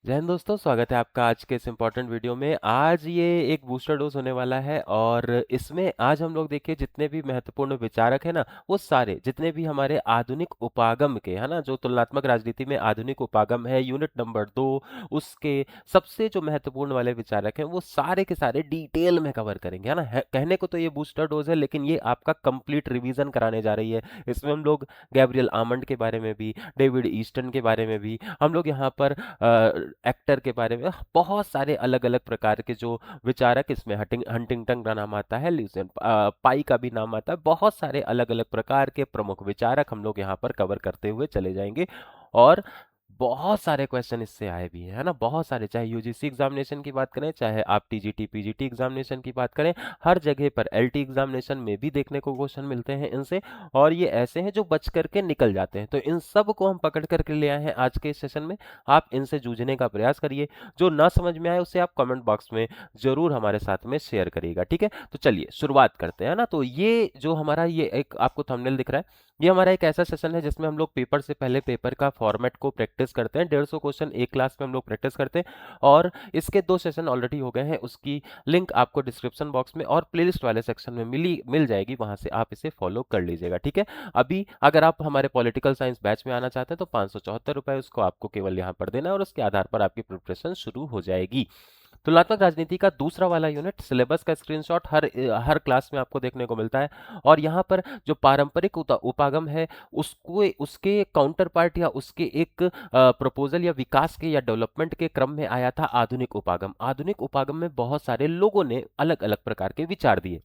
जय हिंद दोस्तों, स्वागत है आपका आज के इस इम्पोर्टेंट वीडियो में। आज ये एक बूस्टर डोज होने वाला है और इसमें आज हम लोग देखिए जितने भी महत्वपूर्ण विचारक हैं ना, वो सारे जितने भी हमारे आधुनिक उपागम के है ना, जो तुलनात्मक राजनीति में आधुनिक उपागम है यूनिट नंबर 2, उसके सबसे जो महत्वपूर्ण वाले विचारक हैं वो सारे के सारे डिटेल में कवर करेंगे, है ना। कहने को तो ये बूस्टर डोज है, लेकिन ये आपका कंप्लीट रिवीजन कराने जा रही है। इसमें हम लोग गैब्रियल आमंड के बारे में भी, डेविड ईस्टन के बारे में भी, हम लोग यहाँ पर एक्टर के बारे में बहुत सारे अलग अलग प्रकार के जो विचारक, इसमें हंटिंगटन का नाम आता है, ल्यूसियन पाई का भी नाम आता है, बहुत सारे अलग अलग प्रकार के प्रमुख विचारक हम लोग यहाँ पर कवर करते हुए चले जाएंगे। और बहुत सारे क्वेश्चन इससे आए भी हैं, है ना, बहुत सारे, चाहे यूजीसी एग्जामिनेशन की बात करें, चाहे आप टीजीटी पीजीटी एग्जामिनेशन की बात करें, हर जगह पर एलटी एग्जामिनेशन में भी देखने को क्वेश्चन मिलते हैं इनसे। और ये ऐसे हैं जो बच करके निकल जाते हैं, तो इन सब को हम पकड़ करके ले आए हैं आज के इस सेशन में। आप इनसे जूझने का प्रयास करिए। जो ना समझ में आए उसे आप कमेंट बॉक्स में जरूर हमारे साथ में शेयर करिएगा, ठीक है। तो चलिए शुरुआत करते हैं ना। तो ये जो हमारा ये एक आपको थंबनेल दिख रहा है, ये हमारा एक ऐसा सेशन है जिसमें हम लोग पेपर से पहले पेपर का फॉर्मेट को प्रैक्टिस करते हैं। 150 क्वेश्चन एक क्लास में हम लोग प्रैक्टिस करते हैं और इसके 2 सेशन ऑलरेडी हो गए हैं। उसकी लिंक आपको डिस्क्रिप्शन बॉक्स में और प्लेलिस्ट वाले सेक्शन में मिल जाएगी, वहां से आप इसे फॉलो कर लीजिएगा, ठीक है। अभी अगर आप हमारे पॉलिटिकल साइंस बैच में आना चाहते हैं तो 574 रुपए उसको आपको केवल यहाँ पर देना है और उसके आधार पर आपकी प्रिपरेशन शुरू हो जाएगी। तुलनात्मक राजनीति का दूसरा वाला यूनिट, सिलेबस का स्क्रीनशॉट हर क्लास में आपको देखने को मिलता है। और यहाँ पर जो पारंपरिक उपागम है, उसको उसके काउंटर पार्ट या उसके एक प्रपोजल या विकास के या डेवलपमेंट के क्रम में आया था आधुनिक उपागम। आधुनिक उपागम में बहुत सारे लोगों ने अलग अलग प्रकार के विचार दिए।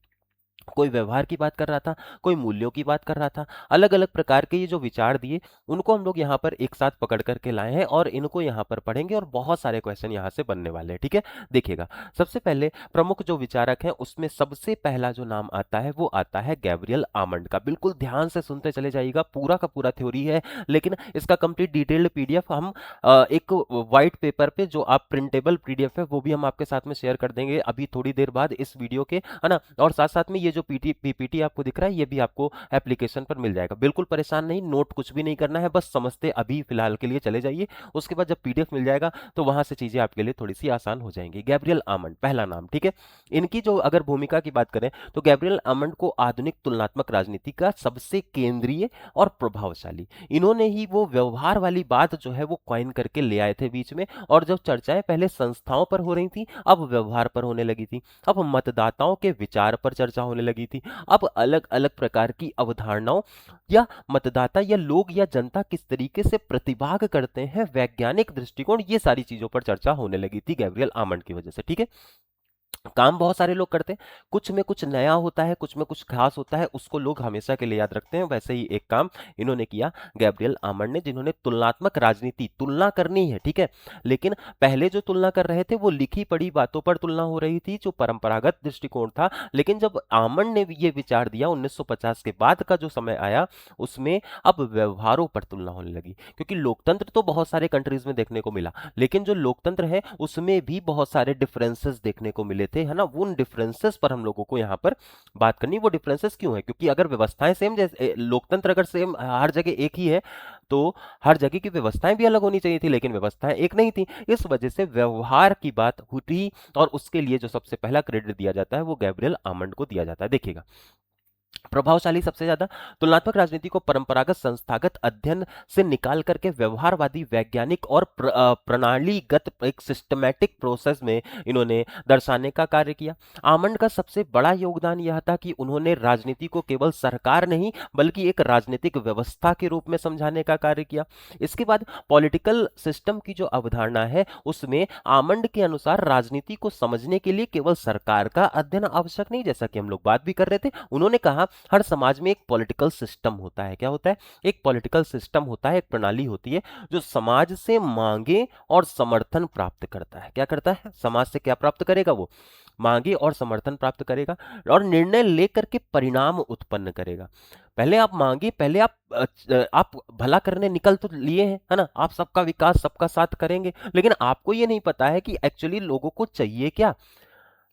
कोई व्यवहार की बात कर रहा था, कोई मूल्यों की बात कर रहा था। अलग अलग प्रकार के ये जो विचार दिए, उनको हम लोग यहाँ पर एक साथ पकड़ करके लाए हैं और इनको यहाँ पर पढ़ेंगे और बहुत सारे क्वेश्चन यहाँ से बनने वाले हैं, ठीक है। देखिएगा, सबसे पहले प्रमुख जो विचारक हैं उसमें सबसे पहला जो नाम आता है वो आता है गैब्रियल आमंड का। बिल्कुल ध्यान से सुनते चले जाइएगा, पूरा का पूरा थ्योरी है, लेकिन इसका कंप्लीट डिटेल्ड पीडीएफ हम एक व्हाइट पेपर पे, जो आप प्रिंटेबल पीडीएफ है, वो भी हम आपके साथ में शेयर कर देंगे अभी थोड़ी देर बाद इस वीडियो के, है ना। और साथ साथ में ये जो पीपीटी आपको दिख रहा है, ये भी आपको एप्लीकेशन पर मिल जाएगा। बिल्कुल परेशान नहीं, नोट कुछ भी नहीं करना है, बस समझते अभी फिलहाल के लिए चले जाइए। उसके बाद जब पीडीएफ मिल जाएगा तो वहां से चीजें आपके लिए थोड़ी सी आसान हो जाएंगी। गैब्रियल आमंड पहला नाम, ठीक है। इनकी जो अगर भूमिका की बात करें तो गैब्रियल आमंड को आधुनिक तुलनात्मक राजनीति का सबसे केंद्रीय और प्रभावशाली, इन्होंने ही वो व्यवहार वाली बात जो है वो कॉइन करके ले आए थे बीच में। और जब चर्चाएं पहले संस्थाओं पर हो रही थी, अब व्यवहार पर होने लगी थी, अब मतदाताओं के विचार पर चर्चा होने लगी थी, अब अलग अलग प्रकार की अवधारणाओं या मतदाता या लोग या जनता किस तरीके से प्रतिभाग करते हैं, वैज्ञानिक दृष्टिकोण, ये सारी चीजों पर चर्चा होने लगी थी गैब्रियल आमंड की वजह से, ठीक है। काम बहुत सारे लोग करते हैं, कुछ में कुछ नया होता है, कुछ में कुछ खास होता है, उसको लोग हमेशा के लिए याद रखते हैं। वैसे ही एक काम इन्होंने किया गैब्रियल आमंड ने, जिन्होंने तुलनात्मक राजनीति, तुलना करनी है, ठीक है। लेकिन पहले जो तुलना कर रहे थे वो लिखी पढ़ी बातों पर तुलना हो रही थी, जो परंपरागत दृष्टिकोण था। लेकिन जब आमंड ने ये विचार दिया 1950 के बाद का जो समय आया, उसमें अब व्यवहारों पर तुलना होने लगी। क्योंकि लोकतंत्र तो बहुत सारे कंट्रीज में देखने को मिला, लेकिन जो लोकतंत्र है उसमें भी बहुत सारे डिफरेंसेस देखने को मिले थे, है ना। उन डिफरेंसेस पर हम लोगों को यहाँ पर बात करनी। वो डिफरेंसेस क्यों है? क्योंकि अगर व्यवस्थाएं सेम, जैसे लोकतंत्र अगर सेम हर जगह एक ही है, तो हर जगह की व्यवस्थाएं भी अलग होनी चाहिए थी, लेकिन व्यवस्थाएं एक नहीं थी। इस वजह से व्यवहार की बात हुई और उसके लिए जो सबसे पहला क्रेडिट दिया जाता है वो गैब्रियल आमंड को दिया जाता है। देखिएगा, प्रभावशाली सबसे ज्यादा, तुलनात्मक राजनीति को परंपरागत संस्थागत अध्ययन से निकाल करके व्यवहारवादी, वैज्ञानिक और प्रणालीगत एक सिस्टमैटिक प्रोसेस में इन्होंने दर्शाने का कार्य किया। आमंड का सबसे बड़ा योगदान यह था कि उन्होंने राजनीति को केवल सरकार नहीं बल्कि एक राजनीतिक व्यवस्था के रूप में समझाने का कार्य किया। इसके बाद पॉलिटिकल सिस्टम की जो अवधारणा है, उसमें आमंड के अनुसार राजनीति को समझने के लिए केवल सरकार का अध्ययन आवश्यक नहीं, जैसा कि हम लोग बात भी कर रहे थे। उन्होंने कहा हर समाज में एक पॉलिटिकल सिस्टम होता है। क्या होता है? एक पॉलिटिकल सिस्टम होता है, एक प्रणाली होती है जो समाज से मांगे और समर्थन प्राप्त करता है। क्या करता है? समाज से क्या प्राप्त करेगा? वो मांगे और समर्थन प्राप्त करेगा और निर्णय लेकर के परिणाम उत्पन्न करेगा। पहले आप मांगे, पहले आप भला करने निकल तो लिए हैं, है ना, आप सबका विकास सबका साथ करेंगे, लेकिन आपको ये नहीं पता है कि एक्चुअली लोगों को चाहिए क्या।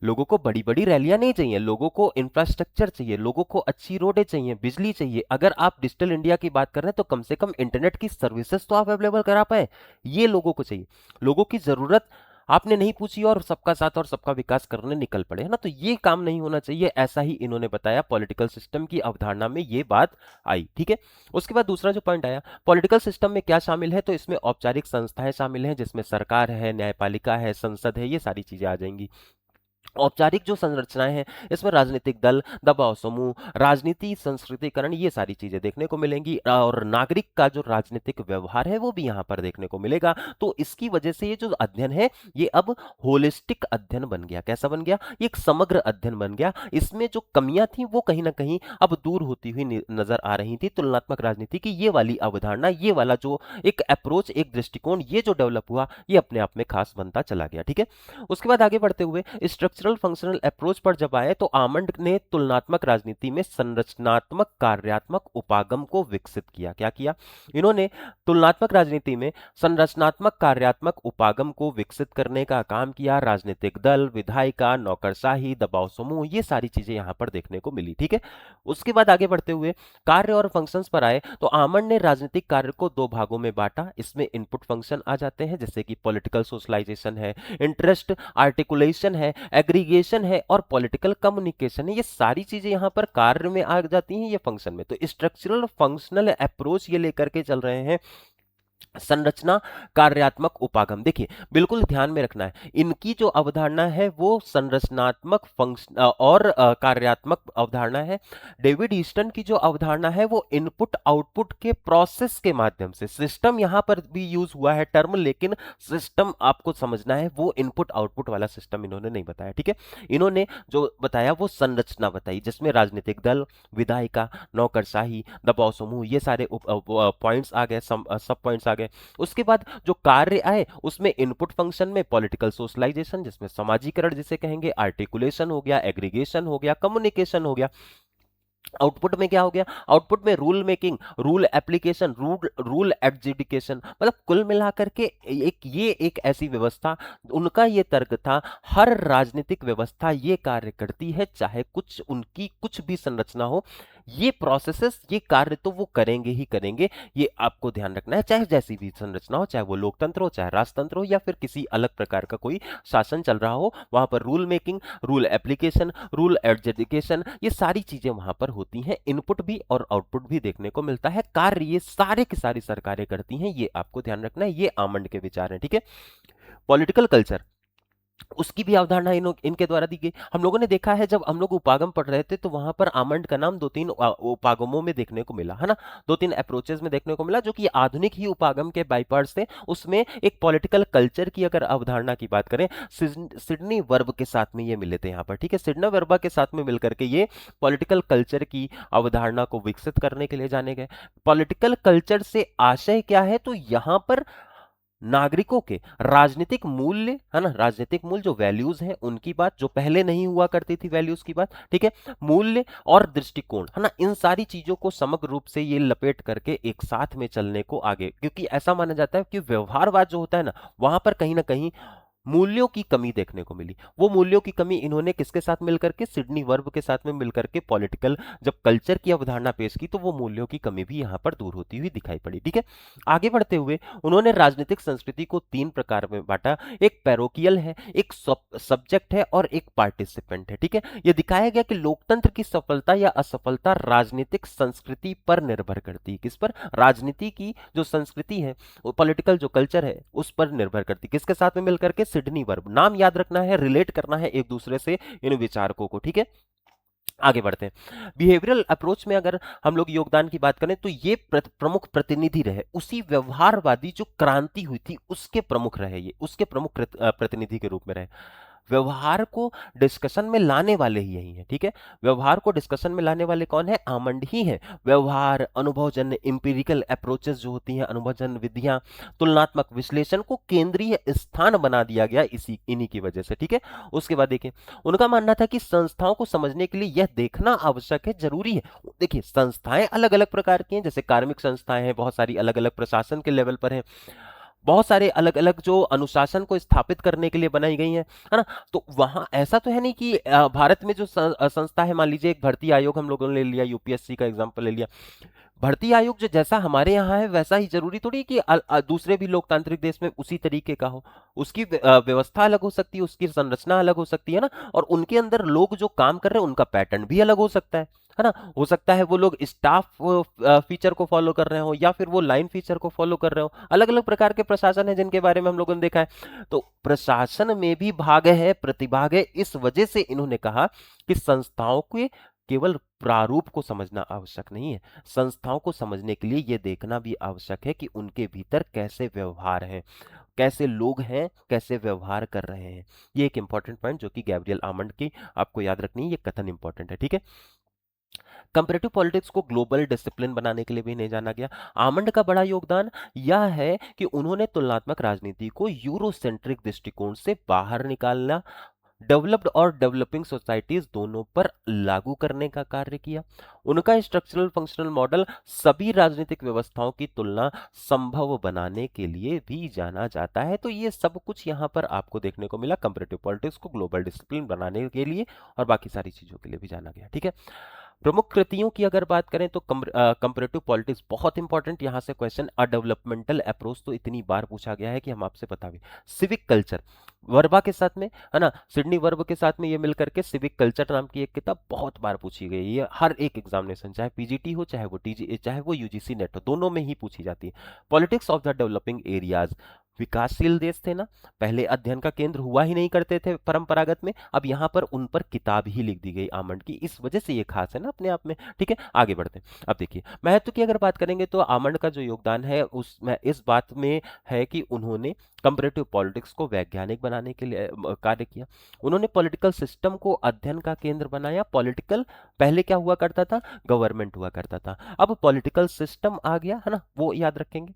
लोगों को बड़ी बड़ी रैलियां नहीं चाहिए, लोगों को इंफ्रास्ट्रक्चर चाहिए, लोगों को अच्छी रोडें चाहिए, बिजली चाहिए। अगर आप डिजिटल इंडिया की बात कर रहे हैं तो कम से कम इंटरनेट की सर्विसेज तो आप अवेलेबल करा पाए, ये लोगों को चाहिए। लोगों की जरूरत आपने नहीं पूछी और सबका साथ और सबका विकास करने निकल पड़े, है ना। तो ये काम नहीं होना चाहिए, ऐसा ही इन्होंने बताया। पॉलिटिकल सिस्टम की अवधारणा में ये बात आई, ठीक है। उसके बाद दूसरा जो पॉइंट आया, पॉलिटिकल सिस्टम में क्या शामिल है, तो इसमें औपचारिक संस्थाएं शामिल हैं, जिसमें सरकार है, न्यायपालिका है, संसद है, ये सारी चीजें आ जाएंगी। औपचारिक जो संरचनाएं हैं, इसमें राजनीतिक दल, दबाव समूह, राजनीति, संस्कृतिकरण, ये सारी चीजें देखने को मिलेंगी। और नागरिक का जो राजनीतिक व्यवहार है वो भी यहां पर देखने को मिलेगा। तो इसकी वजह से ये जो अध्ययन है ये अब होलिस्टिक अध्ययन बन गया। कैसा बन गया? ये एक समग्र अध्ययन बन गया। इसमें जो कमियां थी वो कहीं ना कहीं अब दूर होती हुई नजर आ रही थी। तुलनात्मक राजनीति की ये वाली अवधारणा, ये वाला जो एक अप्रोच, एक दृष्टिकोण, ये जो डेवलप हुआ, ये अपने आप में खास बनता चला गया, ठीक है। उसके बाद आगे बढ़ते हुए स्ट्रक्चरल फंक्शनल अप्रोच पर जब आए तो आमंड ने तुलनात्मक राजनीति में संरचनात्मक कार्यात्मक उपागम को विकसित किया। क्या किया इन्होंने? तुलनात्मक राजनीति में संरचनात्मक कार्यात्मक उपागम को विकसित करने का काम किया। राजनीतिक दल, विधायिका, नौकरशाही, दबाव समूह, ये सारी चीजें यहां पर देखने को मिली, ठीक है। उसके बाद आगे बढ़ते हुए कार्य और फंक्शंस पर आए तो आमंड ने राजनीतिक कार्य को दो भागों में बांटा। इसमें इनपुट फंक्शन आ जाते हैं, जैसे कि पॉलिटिकल सोशलाइजेशन है, इंटरेस्ट आर्टिकुलेशन है, एग्रीगेशन है और पॉलिटिकल कम्युनिकेशन है। ये सारी चीजें यहां पर कार्य में आ जाती हैं, ये फंक्शन में। तो स्ट्रक्चरल फंक्शनल अप्रोच ये लेकर के चल रहे हैं। संरचना, कार्यात्मक उपागम, देखिए बिल्कुल ध्यान में रखना है, इनकी जो अवधारणा है वो संरचनात्मक फंक्शन और कार्यात्मक अवधारणा है। डेविड ईस्टन की जो अवधारणा है वो इनपुट आउटपुट के प्रोसेस के माध्यम से, सिस्टम यहां पर भी यूज हुआ है टर्म, लेकिन सिस्टम आपको समझना है, वो इनपुट आउटपुट वाला सिस्टम इन्होंने नहीं बताया, ठीक है। इन्होंने जो बताया वो संरचना बताई, जिसमें राजनीतिक दल, विधायिका, नौकरशाही, दबाव समूह, ये सारे पॉइंट्स आ गए, सब पॉइंट्स आ गए। उसके बाद जो कार्य आए उसमें इनपुट फंक्शन में पॉलिटिकल सोशलाइजेशन, जिसमें समाजीकरण जिसे कहेंगे, आर्टिकुलेशन हो गया, एग्रीगेशन हो गया, कम्युनिकेशन हो गया। आउटपुट में क्या हो गया? आउटपुट में rule making, rule application, rule adjudication, मतलब कुल मिलाकर के एक ऐसी व्यवस्था, उनका ये तर्क था, हर राजनीतिक व्यवस्था ये कार्य करती है, चाहे कुछ उनकी कुछ भी संरचना हो, ये प्रोसेसेस, ये कार्य तो वो करेंगे ही करेंगे। ये आपको ध्यान रखना है, चाहे जैसी भी संरचना हो, चाहे वो लोकतंत्र हो, चाहे राजतंत्र हो, या फिर किसी अलग प्रकार का कोई शासन चल रहा हो, वहां पर rule making, rule application, rule adjudication, ये सारी चीजें वहां पर होती हैं। इनपुट भी और आउटपुट भी देखने को मिलता है। कार्य ये सारे की सारी सरकारें करती हैं, ये आपको ध्यान रखना है। ये आमंड के विचार हैं, ठीक है। पॉलिटिकल कल्चर, उसकी भी अवधारणा इनके द्वारा दी गई। हम लोगों ने देखा है जब हम लोग उपागम पढ़ रहे थे तो वहां पर आमंड का नाम दो तीन उपागमों में देखने को मिला, है ना, दो तीन अप्रोचेस में देखने को मिला, जो कि आधुनिक ही उपागम के बाइपार्ट्स थे। उसमें एक पॉलिटिकल कल्चर की अगर अवधारणा की बात करें, सिडनी वर्ब के साथ में ये मिले थे यहाँ पर, ठीक है। सिडनी वर्बा के साथ में मिलकर के ये पॉलिटिकल कल्चर की अवधारणा को विकसित करने के लिए जाने गए। पॉलिटिकल कल्चर से आशय क्या है? तो यहां पर नागरिकों के राजनीतिक मूल्य, है ना, राजनीतिक मूल्य जो वैल्यूज हैं उनकी बात, जो पहले नहीं हुआ करती थी वैल्यूज की बात, ठीक है, मूल्य और दृष्टिकोण, है ना, इन सारी चीजों को समग्र रूप से ये लपेट करके एक साथ में चलने को आगे, क्योंकि ऐसा माना जाता है कि व्यवहारवाद जो होता है ना, वहां पर कहीं ना कहीं मूल्यों की कमी देखने को मिली। वो मूल्यों की कमी इन्होंने किसके साथ मिलकर के? सिडनी वर्ब के साथ में मिलकर के पॉलिटिकल जब कल्चर की अवधारणा पेश की तो वो मूल्यों की कमी भी यहां पर दूर होती हुई दिखाई पड़ी, ठीक है। आगे बढ़ते हुए उन्होंने राजनीतिक संस्कृति को तीन प्रकार में बांटा। एक पैरोकियल है, एक सब्जेक्ट है और एक पार्टिसिपेंट है, ठीक है। यह दिखाया गया कि लोकतंत्र की सफलता या असफलता राजनीतिक संस्कृति पर निर्भर करती है। किस पर? राजनीति की जो संस्कृति है, पॉलिटिकल जो कल्चर है, उस पर निर्भर करती है। किसके साथ में मिलकर के? Sydney verb. नाम याद रखना है, रिलेट करना है एक दूसरे से इन विचारकों को, ठीक है। आगे बढ़ते हैं। बिहेवियरल अप्रोच में अगर हम लोग योगदान की बात करें तो ये प्रमुख प्रतिनिधि रहे, उसी व्यवहारवादी जो क्रांति हुई थी उसके प्रमुख रहे, ये उसके प्रमुख प्रतिनिधि के रूप में रहे। व्यवहार को डिस्कशन में लाने वाले ही यही है, ठीक है। व्यवहार को डिस्कशन में लाने वाले कौन है? आमंड ही है। व्यवहार, अनुभवजन्य इंपीरिकल अप्रोचेस जो होती हैं, अनुभवजन्य विधियां, तुलनात्मक विश्लेषण को केंद्रीय स्थान बना दिया गया इसी इन्हीं की वजह से, ठीक है। उसके बाद देखिए, उनका मानना था कि संस्थाओं को समझने के लिए यह देखना आवश्यक है, जरूरी है। देखिए संस्थाएं अलग अलग प्रकार की हैं, जैसे कार्मिक संस्थाएं हैं, बहुत सारी अलग अलग प्रशासन के लेवल पर हैं, बहुत सारे अलग अलग जो अनुशासन को स्थापित करने के लिए बनाई गई हैं, है ना। तो वहां ऐसा तो है नहीं कि भारत में जो संस्था है, मान लीजिए एक भर्ती आयोग हम लोगों ने ले लिया, यूपीएससी का एग्जांपल ले लिया। भर्ती आयोग जो जैसा हमारे यहाँ है वैसा ही जरूरी थोड़ी है कि दूसरे भी लोकतांत्रिक देश में उसी तरीके का हो। उसकी व्यवस्था अलग हो सकती है, उसकी संरचना अलग हो सकती है ना। और उनके अंदर लोग जो काम कर रहे हैं उनका पैटर्न भी अलग हो सकता है ना। हो सकता है वो लोग स्टाफ फीचर को फॉलो कर रहे हो या फिर वो लाइन फीचर को फॉलो कर रहे हो। अलग अलग प्रकार के प्रशासन है जिनके बारे में हम लोगों ने देखा है। तो प्रशासन में भी भाग है, प्रतिभाग है। इस वजह से इन्होंने कहा कि संस्थाओं के केवल प्रारूप को समझना आवश्यक नहीं है, संस्थाओं को समझने के लिए यह देखना भी आवश्यक है कि उनके भीतर कैसे व्यवहार है, कैसे लोग हैं, कैसे व्यवहार कर रहे हैं। ये एक इंपॉर्टेंट पॉइंट जो कि गैब्रियल आमंड की आपको याद रखनी है, ये कथन इंपॉर्टेंट है, ठीक है। कंपैरेटिव पॉलिटिक्स को ग्लोबल डिसिप्लिन बनाने के लिए भी नहीं जाना गया। आमंड का बड़ा योगदान यह है कि उन्होंने तुलनात्मक राजनीति को यूरोसेंट्रिक दृष्टिकोण से बाहर निकालना, डेवलप्ड और डेवलपिंग सोसाइटीज दोनों पर लागू करने का कार्य किया। उनका स्ट्रक्चरल फंक्शनल मॉडल सभी राजनीतिक व्यवस्थाओं की तुलना संभव बनाने के लिए भी जाना जाता है। तो ये सब कुछ यहां पर आपको देखने को मिला, कंपैरेटिव पॉलिटिक्स को ग्लोबल डिसिप्लिन बनाने के लिए और बाकी सारी चीजों के लिए भी जाना गया, ठीक है। प्रमुख कृतियों की अगर बात करें तो कंपैरेटिव पॉलिटिक्स बहुत इंपॉर्टेंट, यहां से क्वेश्चन अ डेवलपमेंटल अप्रोच तो इतनी बार पूछा गया है कि हम आपसे बता भी। सिविक कल्चर वर्बा के साथ में, है ना, सिडनी वर्ब के साथ में ये मिलकर के सिविक कल्चर नाम की एक किताब बहुत बार पूछी गई है। ये हर एक एग्जामिनेशन, चाहे पीजीटी हो, चाहे वो टीजी, चाहे वो यूजीसी नेट हो, दोनों में ही पूछी जाती है। Politics of the developing areas, विकासशील देश थे ना, पहले अध्ययन का केंद्र हुआ ही नहीं करते थे परंपरागत में, अब यहाँ पर उन पर किताब ही लिख दी गई आमंड की, इस वजह से ये खास है ना अपने आप में, ठीक है। आगे बढ़ते हैं। अब देखिए महत्व की अगर बात करेंगे तो आमंड का जो योगदान है उसमें इस बात में है कि उन्होंने कंपैरेटिव पॉलिटिक्स को वैज्ञानिक बनाने के लिए कार्य किया। उन्होंने पॉलिटिकल सिस्टम को अध्ययन का केंद्र बनाया। पॉलिटिकल पहले क्या हुआ करता था, गवर्नमेंट हुआ करता था, अब पॉलिटिकल सिस्टम आ गया, है ना, वो याद रखेंगे।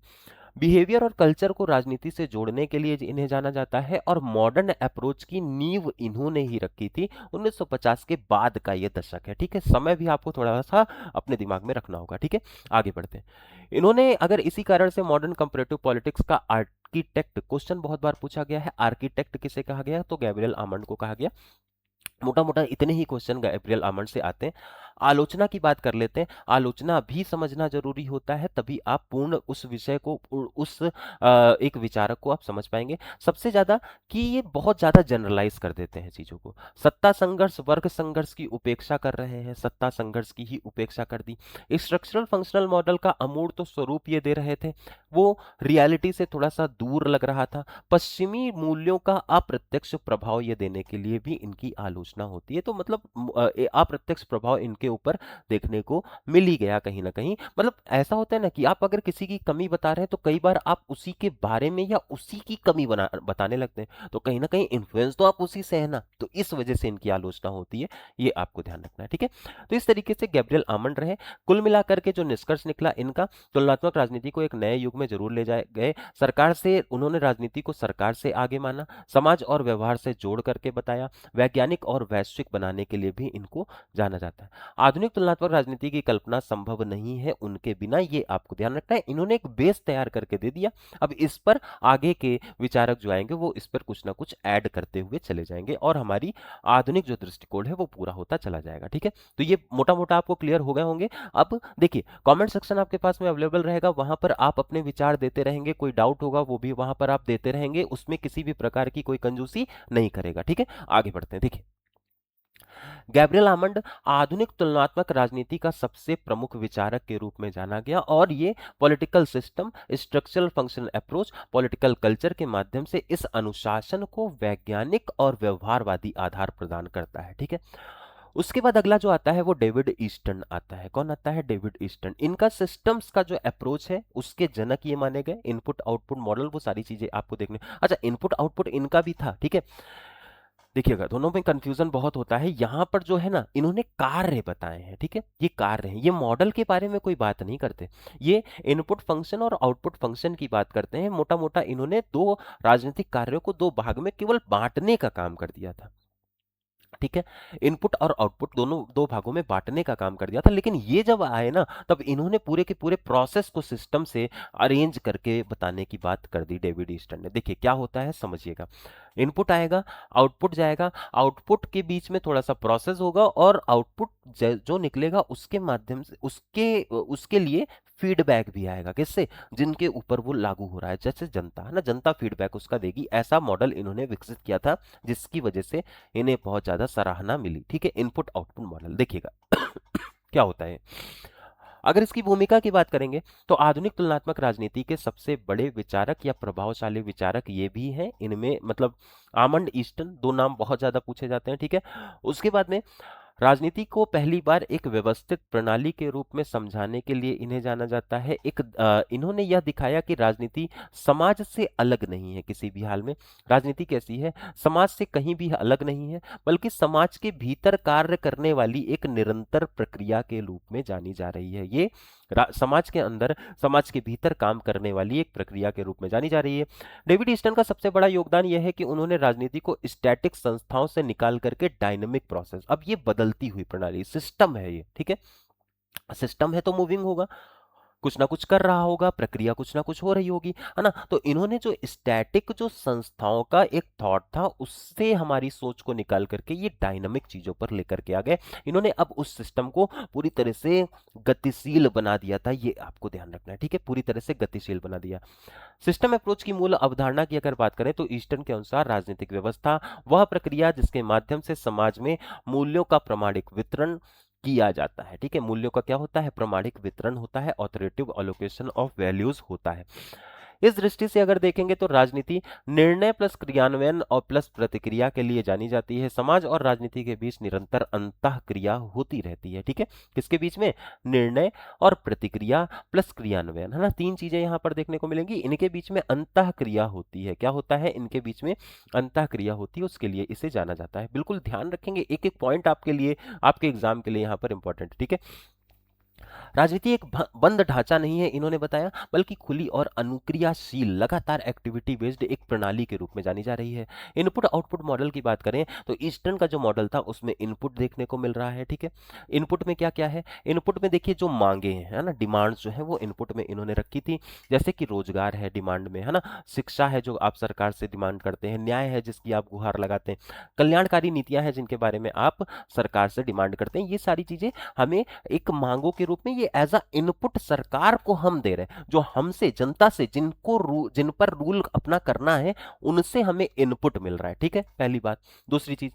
बिहेवियर और कल्चर को राजनीति से जोड़ने के लिए इन्हें जाना जाता है और मॉडर्न अप्रोच की नींव इन्होंने ही रखी थी। 1950 के बाद का ये दशक है, ठीक है। समय भी आपको थोड़ा सा अपने दिमाग में रखना होगा, ठीक है। आगे बढ़ते हैं। इन्होंने अगर इसी कारण से मॉडर्न कंपैरेटिव पॉलिटिक्स का आर्किटेक्ट, क्वेश्चन बहुत बार पूछा गया है, आर्किटेक्ट किसे कहा गया, तो गैब्रियल आमंड को कहा गया। मोटा मोटा इतने ही क्वेश्चन गैब्रियल आमंड से आते हैं। आलोचना की बात कर लेते हैं। आलोचना भी समझना जरूरी होता है, तभी आप पूर्ण उस विषय को, उस एक विचारक को आप समझ पाएंगे। सबसे ज्यादा कि ये बहुत ज्यादा जनरलाइज कर देते हैं चीजों को। सत्ता संघर्ष, वर्ग संघर्ष की उपेक्षा कर रहे हैं, सत्ता संघर्ष की ही उपेक्षा कर दी। स्ट्रक्चरल फंक्शनल मॉडल का अमूर्त स्वरूप ये दे रहे थे, वो रियलिटी से थोड़ा सा दूर लग रहा था। पश्चिमी मूल्यों का अप्रत्यक्ष प्रभाव ये देने के लिए भी इनकी आलोचना होती है। तो मतलब अप्रत्यक्ष प्रभाव इनके ऊपर देखने को मिल ही गया कहीं ना कहीं। मतलब ऐसा होता है ना कि आप अगर किसी की कमी बता रहे हैं तो कई बार आप उसी के बारे में या उसी की कमी बताने लगते हैं, तो कहीं ना कहीं इन्फ्लुएंस तो आप उसी से है ना। तो इस वजह से इनकी आलोचना होती है, ये आपको ध्यान रखना है, ठीक है। तो इस तरीके से गैब्रियल आमंड रहे। कुल मिलाकर के जो निष्कर्ष निकला इनका, तुलनात्मक राजनीति को एक नए युग में जरूर ले जाए गए। सरकार से उन्होंने राजनीति को सरकार से आगे माना, समाज और व्यवहार से जोड़ करके बताया, वैज्ञानिक और वैश्विक बनाने के लिए भी इनको जाना जाता है। आधुनिक तुलनात्मक राजनीति की कल्पना संभव नहीं है उनके बिना, ये आपको ध्यान रखना है। इन्होंने एक बेस तैयार करके दे दिया, अब इस पर आगे के विचारक जो आएंगे वो इस पर कुछ ना कुछ ऐड करते हुए चले जाएंगे और हमारी आधुनिक जो दृष्टिकोण है वो पूरा होता चला जाएगा, ठीक है। तो ये मोटा मोटा आपको क्लियर हो गए होंगे। अब देखिए कमेंट सेक्शन आपके पास में अवेलेबल रहेगा, वहां पर आप अपने विचार देते रहेंगे, कोई डाउट होगा वो भी वहां पर आप देते रहेंगे, उसमें किसी भी प्रकार की कोई कंजूसी नहीं करेगा, ठीक है। आगे बढ़ते हैं। देखिए गैब्रियल आमंड आधुनिक तुलनात्मक राजनीति का सबसे प्रमुख विचारक के रूप में जाना गया और ये political system, structural functional approach, political culture के माध्यम से इस अनुशासन को वैज्ञानिक और व्यवहारवादी आधार प्रदान करता है, ठीक है। उसके बाद अगला जो आता है वो डेविड ईस्टर्न आता है। कौन आता है? David eastern. इनका सिस्टम्स का जो अप्रोच है उसके जनक ये माने गए। इनपुट आउटपुट मॉडल, वो सारी चीजें आपको देखने, अच्छा इनपुट आउटपुट इनका भी था, ठीक है। देखिएगा दोनों में कंफ्यूजन बहुत होता है। यहां पर जो है ना इन्होंने कार्य बताए हैं, ठीक है, ये कार्य हैं, ये मॉडल के बारे में कोई बात नहीं करते। ये इनपुट फंक्शन और आउटपुट फंक्शन की बात करते हैं। मोटा मोटा इन्होंने दो राजनीतिक कार्यों को दो भाग में केवल बांटने का काम कर दिया था। ठीक है। इनपुट और आउटपुट दोनों दो भागों में बांटने का काम कर दिया था, लेकिन ये जब आए ना तब इन्होंने पूरे के पूरे प्रोसेस को सिस्टम से अरेंज करके बताने की बात कर दी डेविड ईस्टन ने। देखिए क्या होता है समझिएगा। इनपुट आएगा, आउटपुट जाएगा, आउटपुट के बीच में थोड़ा सा प्रोसेस होगा और आउटपुट जो निकलेगा उसके माध्यम से उसके उसके लिए फीडबैक भी आएगा। किससे? जिनके ऊपर वो लागू हो रहा है, जैसे जनता है ना, जनता फीडबैक उसका देगी। ऐसा मॉडल इन्होंने विकसित किया था जिसकी वजह से इन्हें बहुत ज्यादा सराहना मिली। ठीक है, इनपुट आउटपुट मॉडल देखिएगा क्या होता है। अगर इसकी भूमिका की बात करेंगे तो आधुनिक तुलनात्मक राजनीति के सबसे बड़े विचारक या प्रभावशाली विचारक ये भी हैं इनमें, मतलब आमंड ईस्टन, दो नाम बहुत ज्यादा पूछे जाते हैं। ठीक है, उसके बाद में राजनीति को पहली बार एक व्यवस्थित प्रणाली के रूप में समझाने के लिए इन्हें जाना जाता है। इन्होंने यह दिखाया कि राजनीति समाज से अलग नहीं है किसी भी हाल में। राजनीति कैसी है? समाज से कहीं भी अलग नहीं है, बल्कि समाज के भीतर कार्य करने वाली एक निरंतर प्रक्रिया के रूप में जानी जा रही है। ये समाज के अंदर, समाज के भीतर काम करने वाली एक प्रक्रिया के रूप में जानी जा रही है। डेविड ईस्टन का सबसे बड़ा योगदान यह है कि उन्होंने राजनीति को स्टैटिक संस्थाओं से निकाल करके डायनामिक प्रोसेस, अब ये बदलती हुई प्रणाली, सिस्टम है ये। ठीक है, सिस्टम है तो मूविंग होगा, कुछ ना कुछ कर रहा होगा, प्रक्रिया कुछ ना कुछ हो रही होगी, है ना। तो इन्होंने जो स्टैटिक जो संस्थाओं का एक थॉट था उससे हमारी सोच को निकाल करके ये डायनामिक चीजों पर लेकर के आ गए। इन्होंने अब उस सिस्टम को पूरी तरह से गतिशील बना दिया था, ये आपको ध्यान रखना है। ठीक है, पूरी तरह से गतिशील बना दिया। सिस्टम अप्रोच की मूल अवधारणा की अगर बात करें तो ईस्टर्न के अनुसार राजनीतिक व्यवस्था वह प्रक्रिया जिसके माध्यम से समाज में मूल्यों का प्रामाणिक वितरण किया जाता है। ठीक है, मूल्यों का क्या होता है? प्रामाणिक वितरण होता है, ऑथोरेटिव अलोकेशन ऑफ वैल्यूज होता है। इस दृष्टि से अगर देखेंगे तो राजनीति निर्णय प्लस क्रियान्वयन और प्लस प्रतिक्रिया के लिए जानी जाती है। समाज और राजनीति के बीच निरंतर अंतःक्रिया होती रहती है। ठीक है, किसके बीच में? निर्णय और प्रतिक्रिया प्लस क्रियान्वयन, है ना, तीन चीजें यहां पर देखने को मिलेंगी। इनके बीच में अंतःक्रिया होती है। क्या होता है? इनके बीच में अंतःक्रिया होती है, उसके लिए इसे जाना जाता है। बिल्कुल ध्यान रखेंगे, एक एक पॉइंट आपके लिए, आपके एग्जाम के लिए यहां पर इंपॉर्टेंट। ठीक है, राजनीति एक बंद ढांचा नहीं है इन्होंने बताया, बल्कि खुली और अनुक्रियाशील लगातार एक्टिविटी बेस्ड एक प्रणाली के रूप में जानी जा रही है। इनपुट आउटपुट मॉडल की बात करें तो ईस्टर्न का जो मॉडल था उसमें इनपुट देखने को मिल रहा है। ठीक है, इनपुट में क्या क्या है? इनपुट में देखिए जो मांगे हैं, है ना, डिमांड्स जो है वो इनपुट में इन्होंने रखी थी। जैसे कि रोजगार है डिमांड में, है ना, शिक्षा है जो आप सरकार से डिमांड करते हैं, न्याय है जिसकी आप गुहार लगाते हैं, कल्याणकारी नीतियां हैं जिनके बारे में आप सरकार से डिमांड करते हैं। ये सारी चीजें हमें एक मांगों के रूप में, ये एज अ इनपुट सरकार को हम दे रहे हैं, जो हमसे, जनता से, जिन पर रूल अपना करना है उनसे हमें इनपुट मिल रहा है। ठीक है, पहली बात। दूसरी चीज,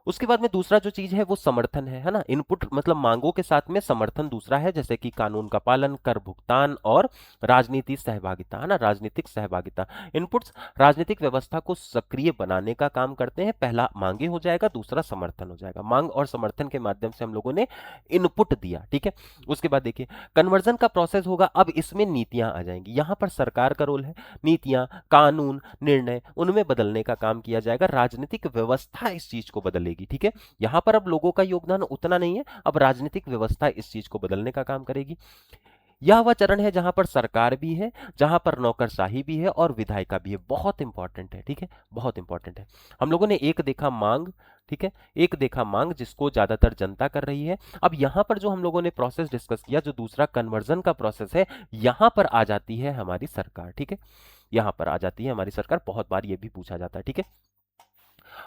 उसके बाद में दूसरा जो चीज है वो समर्थन है ना। इनपुट मतलब मांगों के साथ में समर्थन दूसरा है, जैसे कि कानून का पालन, कर भुगतान और राजनीति सहभागिता, है ना, राजनीतिक सहभागिता। इनपुट्स राजनीतिक व्यवस्था को सक्रिय बनाने का काम करते हैं। पहला मांगे हो जाएगा, दूसरा समर्थन हो जाएगा। मांग और समर्थन के माध्यम से हम लोगों ने इनपुट दिया। ठीक है, उसके बाद देखिए कन्वर्जन का प्रोसेस होगा। अब इसमें नीतियां आ जाएंगी, यहां पर सरकार का रोल है। नीतियां, कानून, निर्णय उनमें बदलने का काम किया जाएगा। राजनीतिक व्यवस्था इस चीज को बदलेगी। ठीक है, यहां पर अब लोगों का योगदान उतना नहीं है, अब राजनीतिक व्यवस्था इस चीज को बदलने का काम करेगी। यह वह चरण है जहां पर सरकार भी है, जहां पर नौकरशाही भी है और विधायिका भी है। बहुत इंपॉर्टेंट है। ठीक है, बहुत इंपॉर्टेंट है। हम लोगों ने एक देखा मांग, ठीक है, एक देखा मांग जिसको ज्यादातर जनता कर रही है। अब यहां पर जो हम लोगों ने प्रोसेस डिस्कस किया, जो दूसरा कन्वर्जन का प्रोसेस है, यहां पर आ जाती है हमारी सरकार। ठीक है, यहां पर आ जाती है हमारी सरकार, बहुत बार यह भी पूछा जाता है। ठीक है,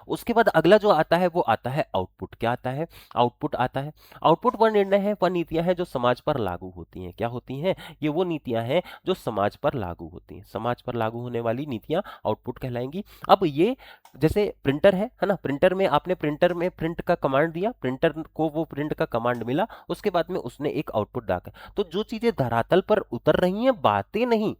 उसके बाद अगला जो आता है वो आता है आउटपुट। क्या आता है? आउटपुट आता है। आउटपुट वह निर्णय है, वह नीतियां हैं जो समाज पर लागू होती हैं। क्या होती हैं? ये वो नीतियां हैं जो समाज पर लागू होती हैं। समाज पर लागू होने वाली नीतियां आउटपुट कहलाएंगी। अब ये जैसे प्रिंटर है ना, प्रिंटर में आपने प्रिंटर में प्रिंट का कमांड दिया, प्रिंटर को वो प्रिंट का कमांड मिला, उसके बाद में उसने एक आउटपुट डाला। तो जो चीजें धरातल पर उतर रही हैं, बातें नहीं,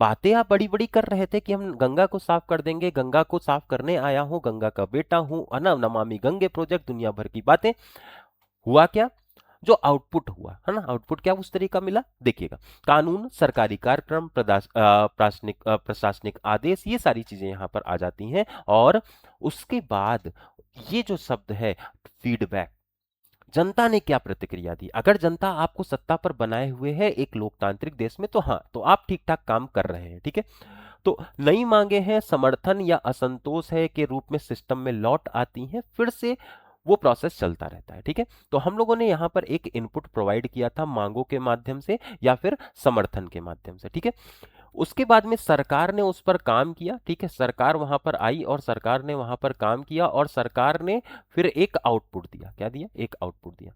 बातें आप बड़ी बड़ी कर रहे थे कि हम गंगा को साफ कर देंगे, गंगा को साफ करने आया हूं, गंगा का बेटा हूं, है ना, नमामि गंगे प्रोजेक्ट, दुनिया भर की बातें। हुआ क्या? जो आउटपुट हुआ, है ना, आउटपुट क्या उस तरीका मिला? देखिएगा, कानून, सरकारी कार्यक्रम, प्रशासनिक आदेश, ये सारी चीजें यहां पर आ जाती हैं। और उसके बाद ये जो शब्द है फीडबैक, जनता ने क्या प्रतिक्रिया दी। अगर जनता आपको सत्ता पर बनाए हुए है एक लोकतांत्रिक देश में, तो हाँ, तो आप ठीक ठाक काम कर रहे हैं। ठीक है, तो नई मांगे हैं, समर्थन या असंतोष है के रूप में सिस्टम में लौट आती हैं, फिर से वो प्रोसेस चलता रहता है। ठीक है, तो हम लोगों ने यहाँ पर एक इनपुट प्रोवाइड किया था मांगों के माध्यम से या फिर समर्थन के माध्यम से। ठीक है, उसके बाद में सरकार ने उस पर काम किया। ठीक है, सरकार वहां पर आई और सरकार ने वहां पर काम किया और सरकार ने फिर एक आउटपुट दिया। क्या दिया? एक आउटपुट दिया।